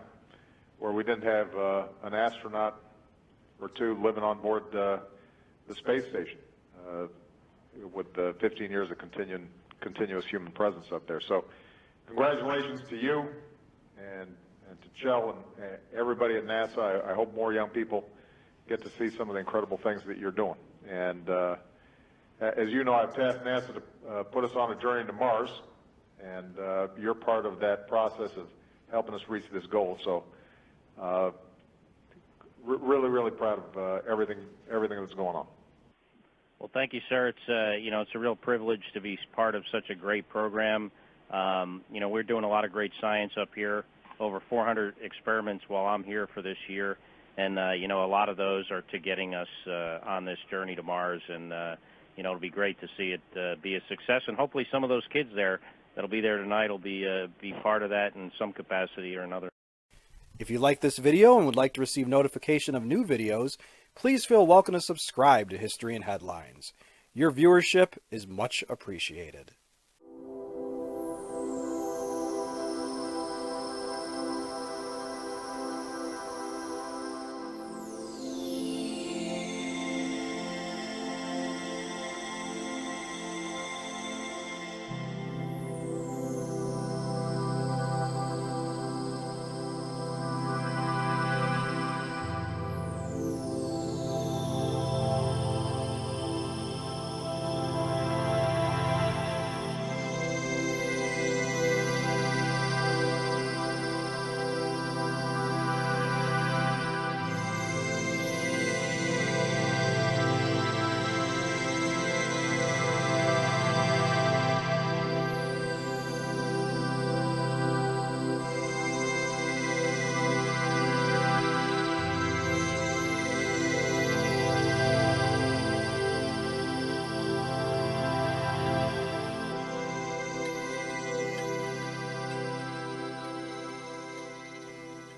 where we didn't have an astronaut or two living on board the space station with 15 years of continuous human presence up there. So congratulations to you and to Chell and everybody at NASA. I hope more young people get to see some of the incredible things that you're doing. And as you know, I've tasked NASA to put us on a journey to Mars, and you're part of that process of helping us reach this goal. So really, really proud of everything that's going on. Well, thank you, sir. It's it's a real privilege to be part of such a great program. We're doing a lot of great science up here. Over 400 experiments while I'm here for this year, and a lot of those are to getting us on this journey to Mars. And it'll be great to see it be a success, and hopefully some of those kids that'll be there tonight will be part of that in some capacity or another. If you like this video and would like to receive notification of new videos, please feel welcome to subscribe to History in Headlines. Your viewership is much appreciated.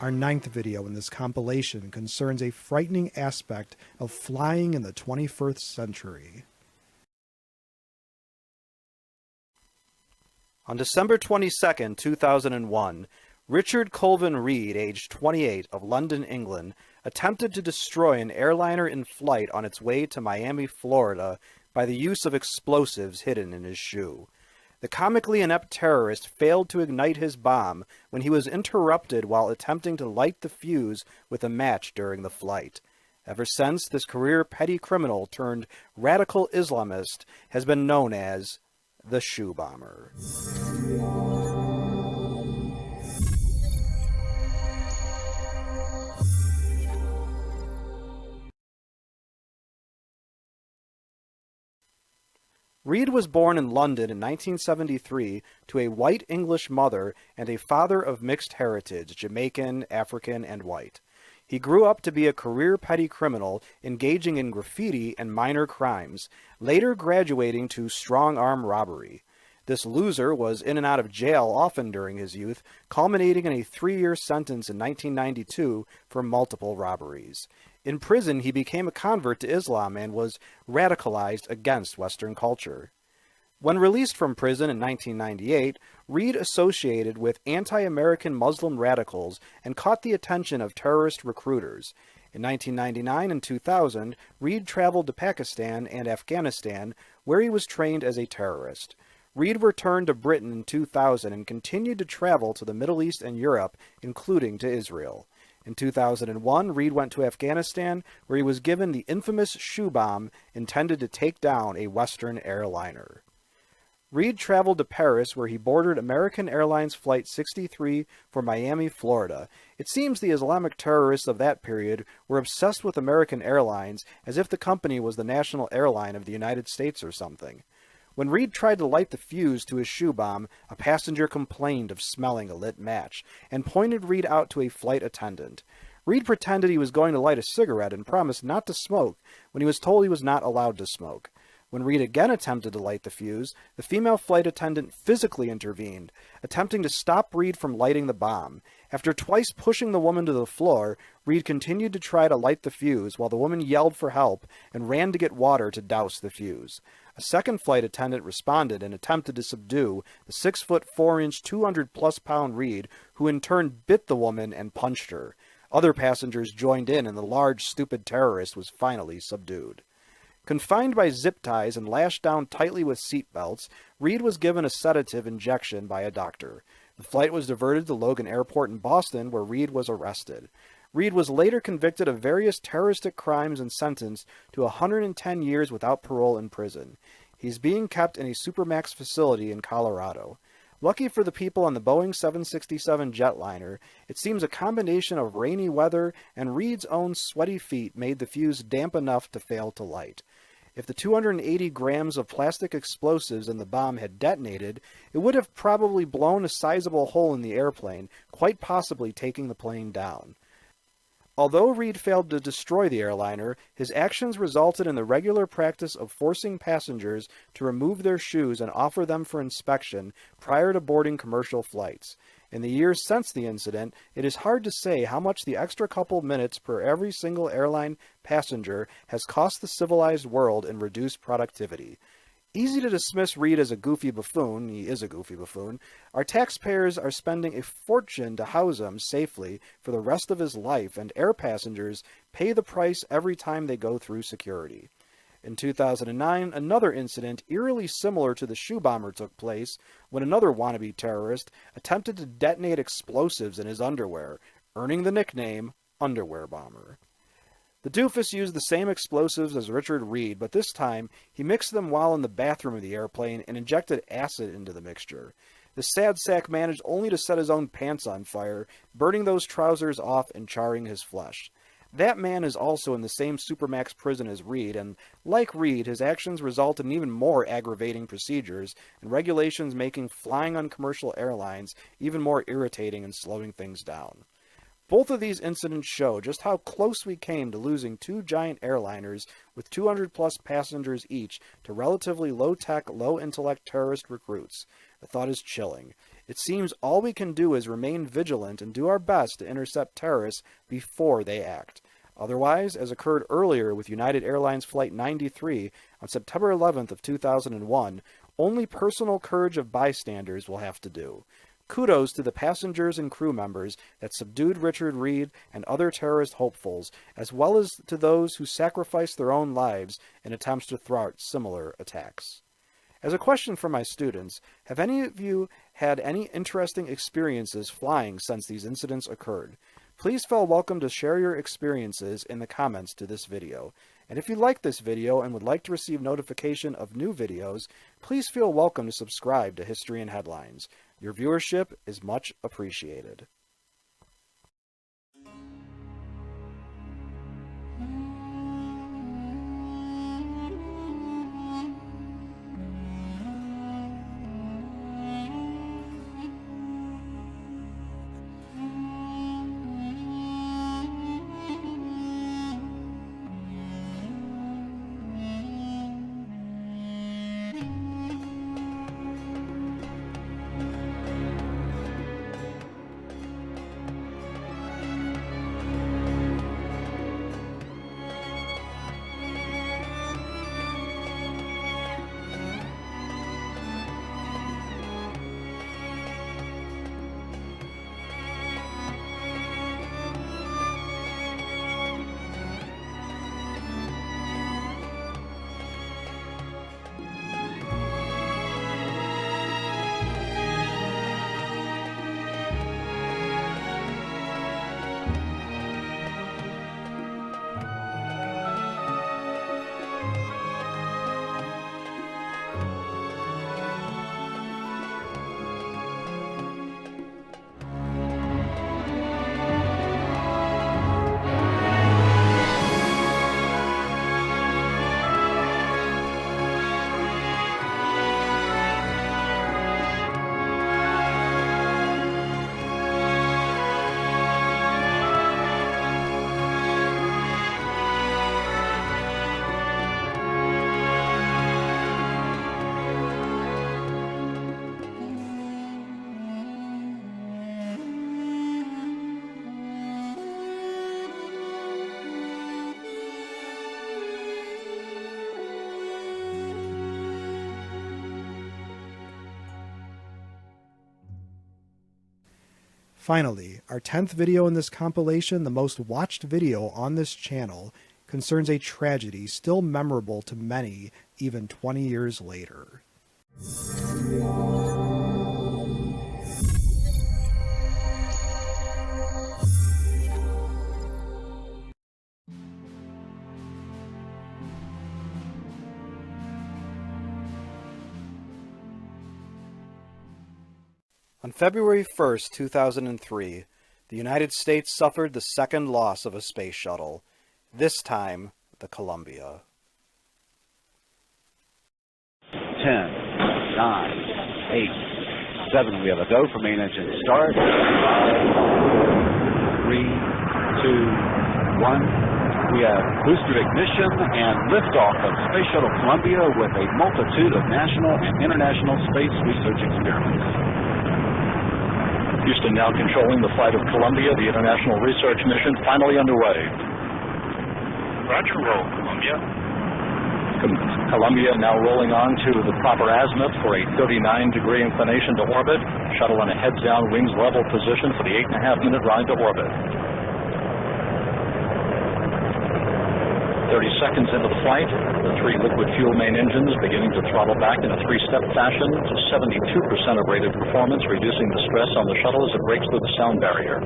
Our 9th video in this compilation concerns a frightening aspect of flying in the 21st century. On December 22, 2001, Richard Colvin Reed, aged 28, of London, England, attempted to destroy an airliner in flight on its way to Miami, Florida, by the use of explosives hidden in his shoe. The comically inept terrorist failed to ignite his bomb when he was interrupted while attempting to light the fuse with a match during the flight. Ever since, this career petty criminal turned radical Islamist has been known as the Shoe Bomber. Reed was born in London in 1973 to a white English mother and a father of mixed heritage, Jamaican, African, and white. He grew up to be a career petty criminal, engaging in graffiti and minor crimes, later graduating to strong-arm robbery. This loser was in and out of jail often during his youth, culminating in a 3-year sentence in 1992 for multiple robberies. In prison, he became a convert to Islam and was radicalized against Western culture. When released from prison in 1998, Reed associated with anti-American Muslim radicals and caught the attention of terrorist recruiters. In 1999 and 2000, Reed traveled to Pakistan and Afghanistan, where he was trained as a terrorist. Reed returned to Britain in 2000 and continued to travel to the Middle East and Europe, including to Israel. In 2001, Reed went to Afghanistan, where he was given the infamous shoe bomb intended to take down a Western airliner. Reed traveled to Paris, where he boarded American Airlines Flight 63 for Miami, Florida. It seems the Islamic terrorists of that period were obsessed with American Airlines, as if the company was the national airline of the United States or something. When Reed tried to light the fuse to his shoe bomb, a passenger complained of smelling a lit match, and pointed Reed out to a flight attendant. Reed pretended he was going to light a cigarette and promised not to smoke when he was told he was not allowed to smoke. When Reed again attempted to light the fuse, the female flight attendant physically intervened, attempting to stop Reed from lighting the bomb. After twice pushing the woman to the floor, Reed continued to try to light the fuse while the woman yelled for help and ran to get water to douse the fuse. A second flight attendant responded and attempted to subdue the 6-foot 4-inch, 200-plus-pound Reed, who in turn bit the woman and punched her. Other passengers joined in, and the large, stupid terrorist was finally subdued. Confined by zip ties and lashed down tightly with seat belts, Reed was given a sedative injection by a doctor. The flight was diverted to Logan Airport in Boston, where Reed was arrested. Reed was later convicted of various terroristic crimes and sentenced to 110 years without parole in prison. He's being kept in a Supermax facility in Colorado. Lucky for the people on the Boeing 767 jetliner, it seems a combination of rainy weather and Reed's own sweaty feet made the fuse damp enough to fail to light. If the 280 grams of plastic explosives in the bomb had detonated, it would have probably blown a sizable hole in the airplane, quite possibly taking the plane down. Although Reed failed to destroy the airliner, his actions resulted in the regular practice of forcing passengers to remove their shoes and offer them for inspection prior to boarding commercial flights. In the years since the incident, it is hard to say how much the extra couple minutes per every single airline passenger has cost the civilized world in reduced productivity. Easy to dismiss Reed as a goofy buffoon. He is a goofy buffoon. Our taxpayers are spending a fortune to house him safely for the rest of his life, and air passengers pay the price every time they go through security. In 2009, another incident eerily similar to the shoe bomber took place when another wannabe terrorist attempted to detonate explosives in his underwear, earning the nickname Underwear Bomber. The doofus used the same explosives as Richard Reed, but this time he mixed them while in the bathroom of the airplane and injected acid into the mixture. The sad sack managed only to set his own pants on fire, burning those trousers off and charring his flesh. That man is also in the same Supermax prison as Reed, and like Reed, his actions result in even more aggravating procedures and regulations making flying on commercial airlines even more irritating and slowing things down. Both of these incidents show just how close we came to losing two giant airliners with 200-plus passengers each to relatively low-tech, low-intellect terrorist recruits. The thought is chilling. It seems all we can do is remain vigilant and do our best to intercept terrorists before they act. Otherwise, as occurred earlier with United Airlines Flight 93 on September 11th of 2001, only personal courage of bystanders will have to do. Kudos to the passengers and crew members that subdued Richard Reed and other terrorist hopefuls, as well as to those who sacrificed their own lives in attempts to thwart similar attacks. As a question for my students, have any of you had any interesting experiences flying since these incidents occurred? Please feel welcome to share your experiences in the comments to this video. And if you like this video and would like to receive notification of new videos, please feel welcome to subscribe to History and Headlines. Your viewership is much appreciated. Finally, our 10th video in this compilation, the most watched video on this channel, concerns a tragedy still memorable to many even 20 years later. On February 1st, 2003, the United States suffered the second loss of a space shuttle, this time the Columbia. 10, 9, 8, 7. We have a go for main engine start. 5, 3, 2, 1. We have booster ignition and liftoff of Space Shuttle Columbia with a multitude of national and international space research experiments. Houston now controlling the flight of Columbia, the international research mission finally underway. Roger, roll, Columbia. Columbia now rolling on to the proper azimuth for a 39-degree inclination to orbit. Shuttle in a heads-down, wings level position for the 8.5-minute ride to orbit. 30 seconds into the flight, the 3 liquid fuel main engines beginning to throttle back in a 3-step fashion to 72% of rated performance, reducing the stress on the shuttle as it breaks through the sound barrier.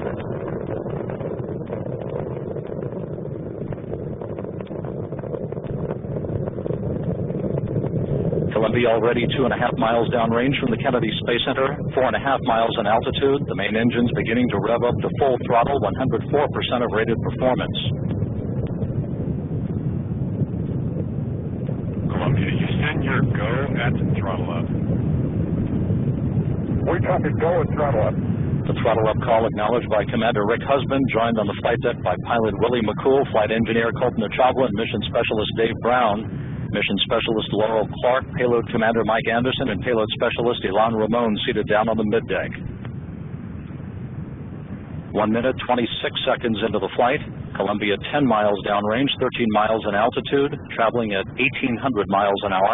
Columbia already 2.5 miles downrange from the Kennedy Space Center, 4.5 miles in altitude. The main engines beginning to rev up to full throttle, 104% of rated performance. Columbia, Houston, your go at throttle up. We copy, go and throttle up. The throttle up call acknowledged by Commander Rick Husband, joined on the flight deck by pilot Willie McCool, flight engineer Colton Achagua, and mission specialist Dave Brown, mission specialist Laurel Clark, payload commander Mike Anderson, and payload specialist Ilan Ramon seated down on the middeck. 1 minute, 26 seconds into the flight, Columbia 10 miles downrange, 13 miles in altitude, traveling at 1,800 miles an hour.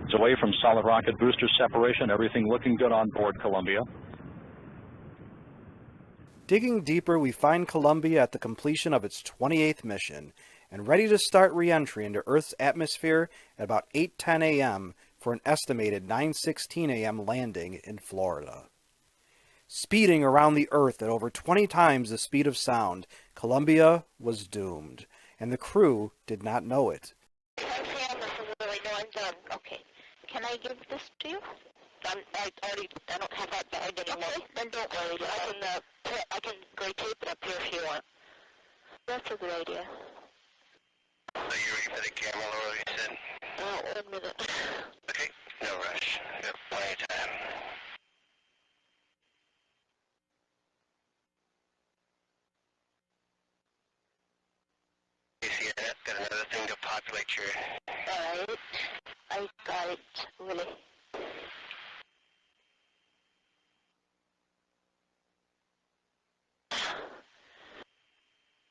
It's away from solid rocket booster separation, everything looking good on board Columbia. Digging deeper, we find Columbia at the completion of its 28th mission, and ready to start re-entry into Earth's atmosphere at about 8:10 a.m. for an estimated 9:16 a.m. landing in Florida. Speeding around the Earth at over 20 times the speed of sound, Columbia was doomed, and the crew did not know it. I'm done. Okay. Can I give this to you? I don't have that bag anymore. Okay, then don't worry. I can go tape it up here if you want. That's a good idea. So you ready for the camera, Laura, you said? 1 minute. Okay, no rush. Got plenty of time. You see that? Got another thing to populate your... Alright. I got it, really.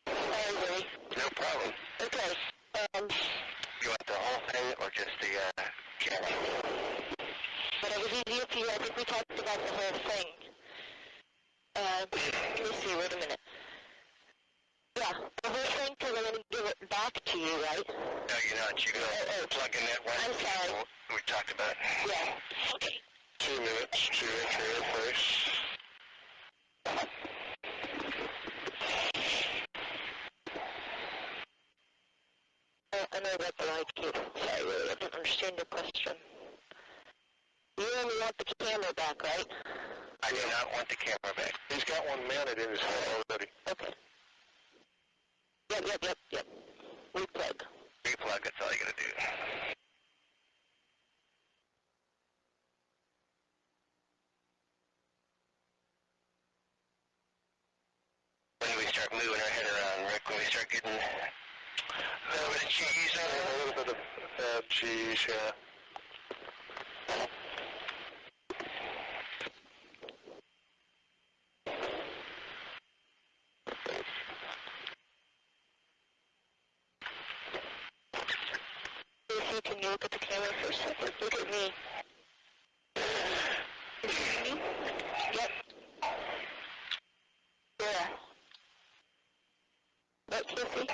Sorry, Willie. No problem. Okay, You want the whole thing or just the camera? whatever's easier for you. I think we talked about the whole thing. Let me see, wait a minute. Yeah, the whole thing, because I'm going to give it back to you, right? No, you're not. You're going to plug in that one. I'm sorry. We talked about. Yeah. Okay. 2 minutes to enter Air Force. I know about the light cable. Sorry, Willie, I didn't understand your question. You only want the camera back, right? I do not want the camera back. He's got one mounted in his head already. Okay. Yep. Replug. Replug, that's all you got to do. When do we start moving our head around, Rick? When we start getting a little bit of cheese on it? A little bit of cheese, yeah. you look at the camera for a second? Look at me. You see me? Yep. There. What, Kissy?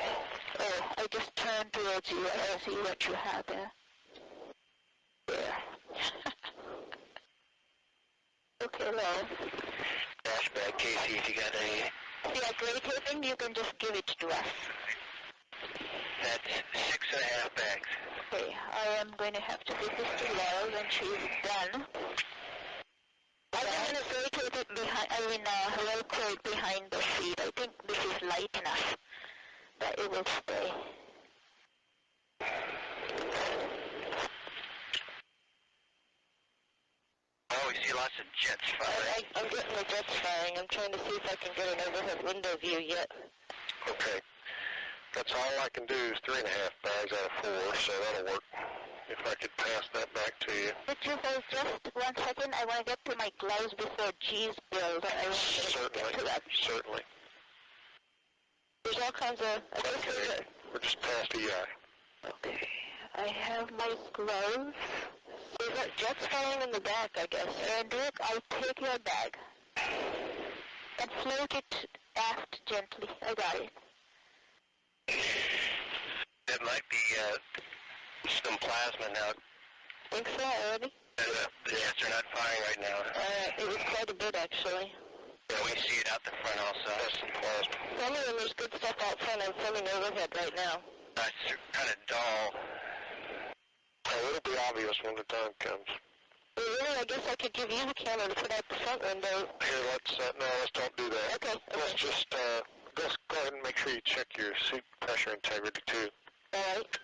Oh, I just turned towards you. I don't see what you have there. There. Okay, love. Flashback, Casey, if you got any. Yeah, gray taping, you can just give it to us. That's 6.5 bags. Okay, I am going to have to give this to Love, and she's done. I'm going to gray tape it behind, hello cord behind the seat. I think this is light enough that it will stay. Oh, we see lots of jets firing. I'm getting the jets firing. I'm trying to see if I can get an overhead window view yet. Okay. That's all I can do is 3.5 bags out of 4, so that'll work. If I could pass that back to you. Could you hold just 1 second? I want to get to my gloves before G's build. I want to get to that. Certainly. There's all kinds of... Okay. We're just past EI. Okay. I have my gloves. There's got jets flying in the back, I guess. And Rick, I'll take your bag. And float it aft gently. I got it. That might be some plasma now. Think so, already? The jets are not firing right now. It was quite a bit, actually. Yeah, we see it out the front also. That's some plasma. Some of them, there's good stuff out front. I'm filming overhead right now. It's kind of dull. Oh, it'll be obvious when the time comes. Well, really, I guess I could give you the camera to put out the front window. Here, let's don't do that. Okay. Let's just, go ahead and make sure you check your seat pressure integrity, too. All right.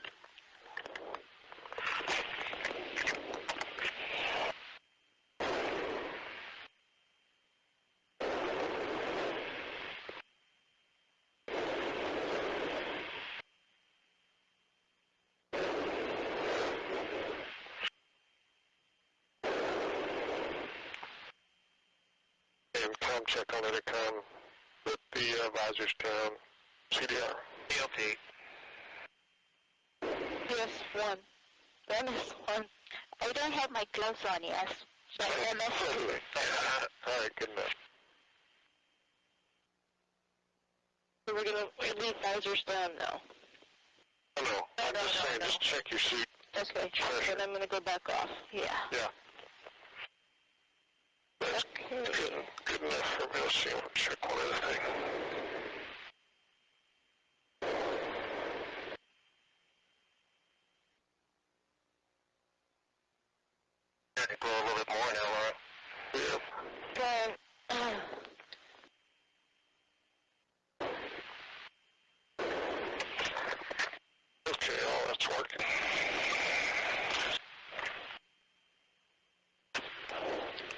And com check on intercom with the visors down. CDR. DLT. PS1. MS1. I don't have my gloves on, yes. But MS2. All right, good enough. So we're going to leave visors down now. No, I'm just saying, just check your seat. Okay, then I'm going to go back off. Yeah. Yeah. That's Okay. good enough for me to see. I'll check one other thing. I think we're a little bit more now, Laura. Yeah. Okay, all that's working.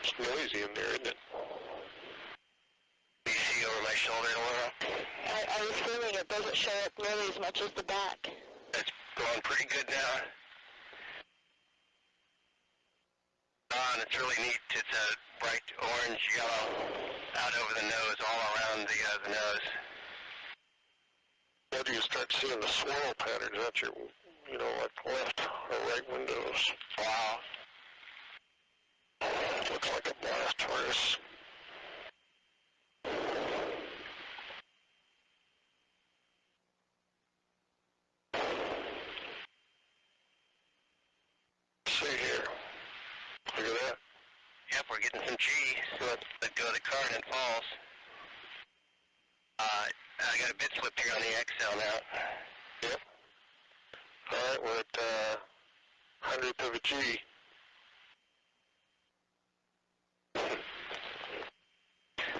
It's noisy in there, isn't it? Do you see over my shoulder, Laura? I was feeling it doesn't show up nearly as much as the back. It's going pretty good now. And it's really neat. It's a bright orange yellow out over the nose, all around the nose. Where do you start seeing the swirl patterns at your, like left or right windows? Wow. Looks like a blast furnace. See here. Look at that. Yep, we're getting some G. Let go of the card and falls. I got a bit slip here on the XL now. Yep. All right, we're at 100th of a G.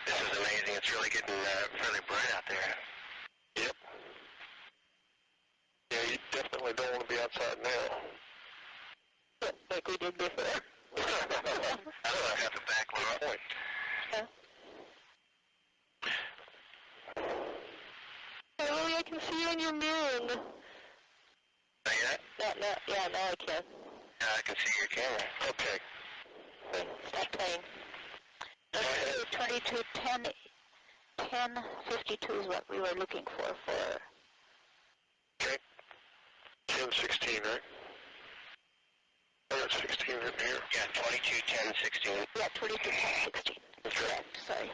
This is amazing. It's really getting fairly bright out there. Yep. Yeah, you definitely don't want to be outside now. Like we did before. I don't have to back my point. Yeah. Oh, I can see you in your mirror. Yeah, now I can. I can see your camera. Okay. Okay, stop playing. Okay, 22, 10, 52 is what we were looking for. Okay. 10:16, right? That's 16 right here. Yeah, 22, 10, 16. Yeah, 22, 10, 16. That's right. Sorry.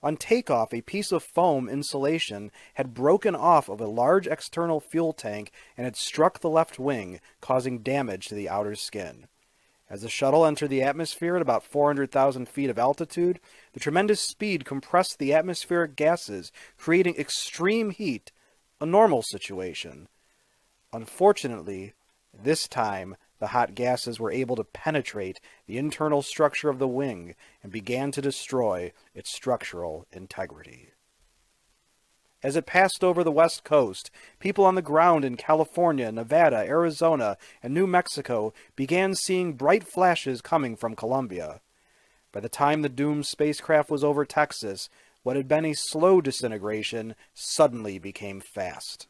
On takeoff, a piece of foam insulation had broken off of a large external fuel tank and had struck the left wing, causing damage to the outer skin. As the shuttle entered the atmosphere at about 400,000 feet of altitude, the tremendous speed compressed the atmospheric gases, creating extreme heat, a normal situation. Unfortunately, this time the hot gases were able to penetrate the internal structure of the wing and began to destroy its structural integrity. As it passed over the West Coast, people on the ground in California, Nevada, Arizona, and New Mexico began seeing bright flashes coming from Columbia. By the time the doomed spacecraft was over Texas, what had been a slow disintegration suddenly became fast.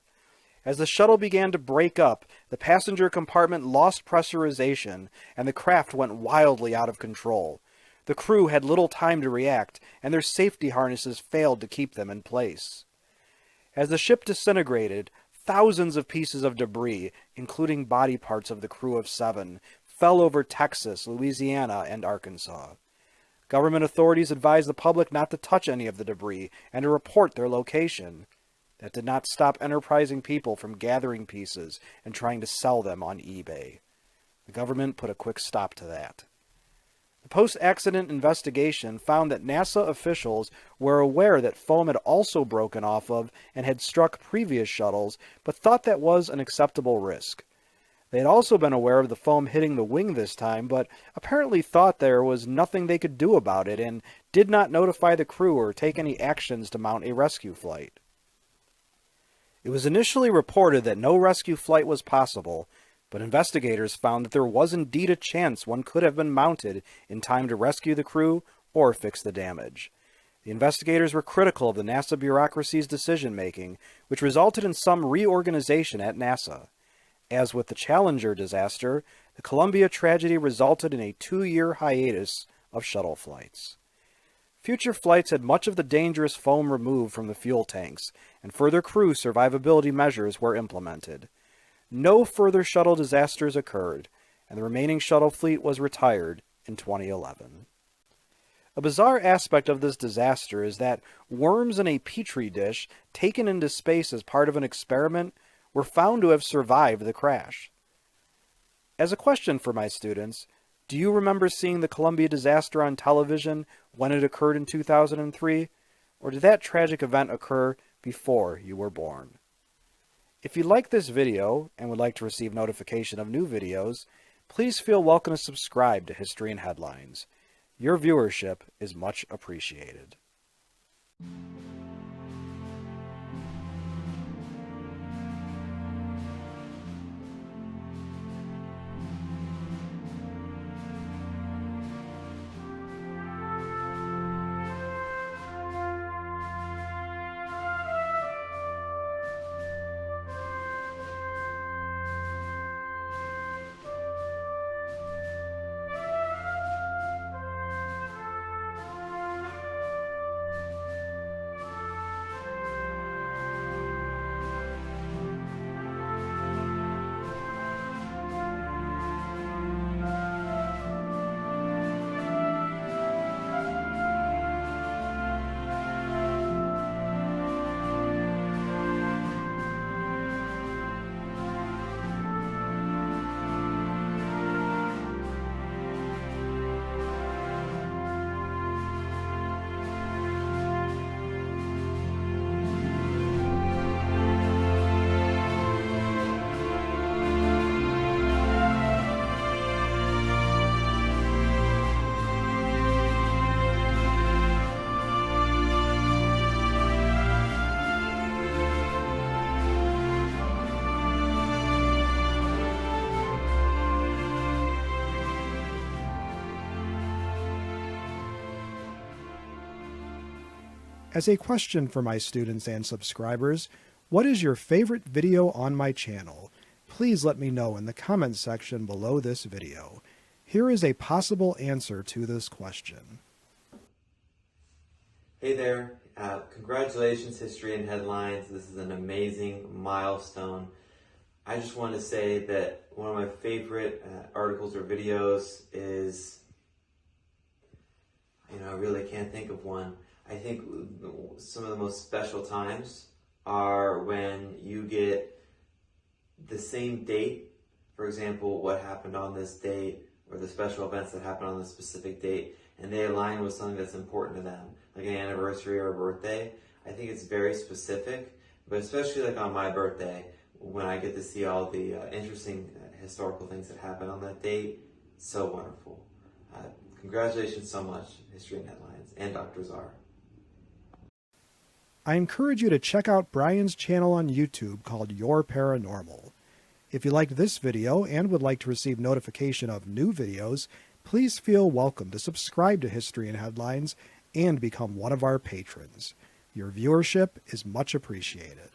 As the shuttle began to break up, the passenger compartment lost pressurization, and the craft went wildly out of control. The crew had little time to react, and their safety harnesses failed to keep them in place. As the ship disintegrated, thousands of pieces of debris, including body parts of the crew of 7, fell over Texas, Louisiana, and Arkansas. Government authorities advised the public not to touch any of the debris and to report their location. That did not stop enterprising people from gathering pieces and trying to sell them on eBay. The government put a quick stop to that. The post-accident investigation found that NASA officials were aware that foam had also broken off of and had struck previous shuttles, but thought that was an acceptable risk. They had also been aware of the foam hitting the wing this time, but apparently thought there was nothing they could do about it and did not notify the crew or take any actions to mount a rescue flight. It was initially reported that no rescue flight was possible, but investigators found that there was indeed a chance one could have been mounted in time to rescue the crew or fix the damage. The investigators were critical of the NASA bureaucracy's decision-making, which resulted in some reorganization at NASA. As with the Challenger disaster, the Columbia tragedy resulted in a 2-year hiatus of shuttle flights. Future flights had much of the dangerous foam removed from the fuel tanks, and further crew survivability measures were implemented. No further shuttle disasters occurred, and the remaining shuttle fleet was retired in 2011. A bizarre aspect of this disaster is that worms in a petri dish taken into space as part of an experiment were found to have survived the crash. As a question for my students, do you remember seeing the Columbia disaster on television when it occurred in 2003, or did that tragic event occur before you were born? If you like this video and would like to receive notification of new videos, please feel welcome to subscribe to History in Headlines. Your viewership is much appreciated. As a question for my students and subscribers, what is your favorite video on my channel? Please let me know in the comments section below this video. Here is a possible answer to this question. Hey there, congratulations History and Headlines. This is an amazing milestone. I just want to say that one of my favorite articles or videos is, I really can't think of one. I think some of the most special times are when you get the same date, for example, what happened on this date, or the special events that happened on this specific date, and they align with something that's important to them, like an anniversary or a birthday. I think it's very specific, but especially like on my birthday, when I get to see all the interesting historical things that happened on that date, so wonderful. Congratulations so much, History and Headlines, and Dr. Czar. I encourage you to check out Brian's channel on YouTube called Your Paranormal. If you liked this video and would like to receive notification of new videos, please feel welcome to subscribe to History and Headlines and become one of our patrons. Your viewership is much appreciated.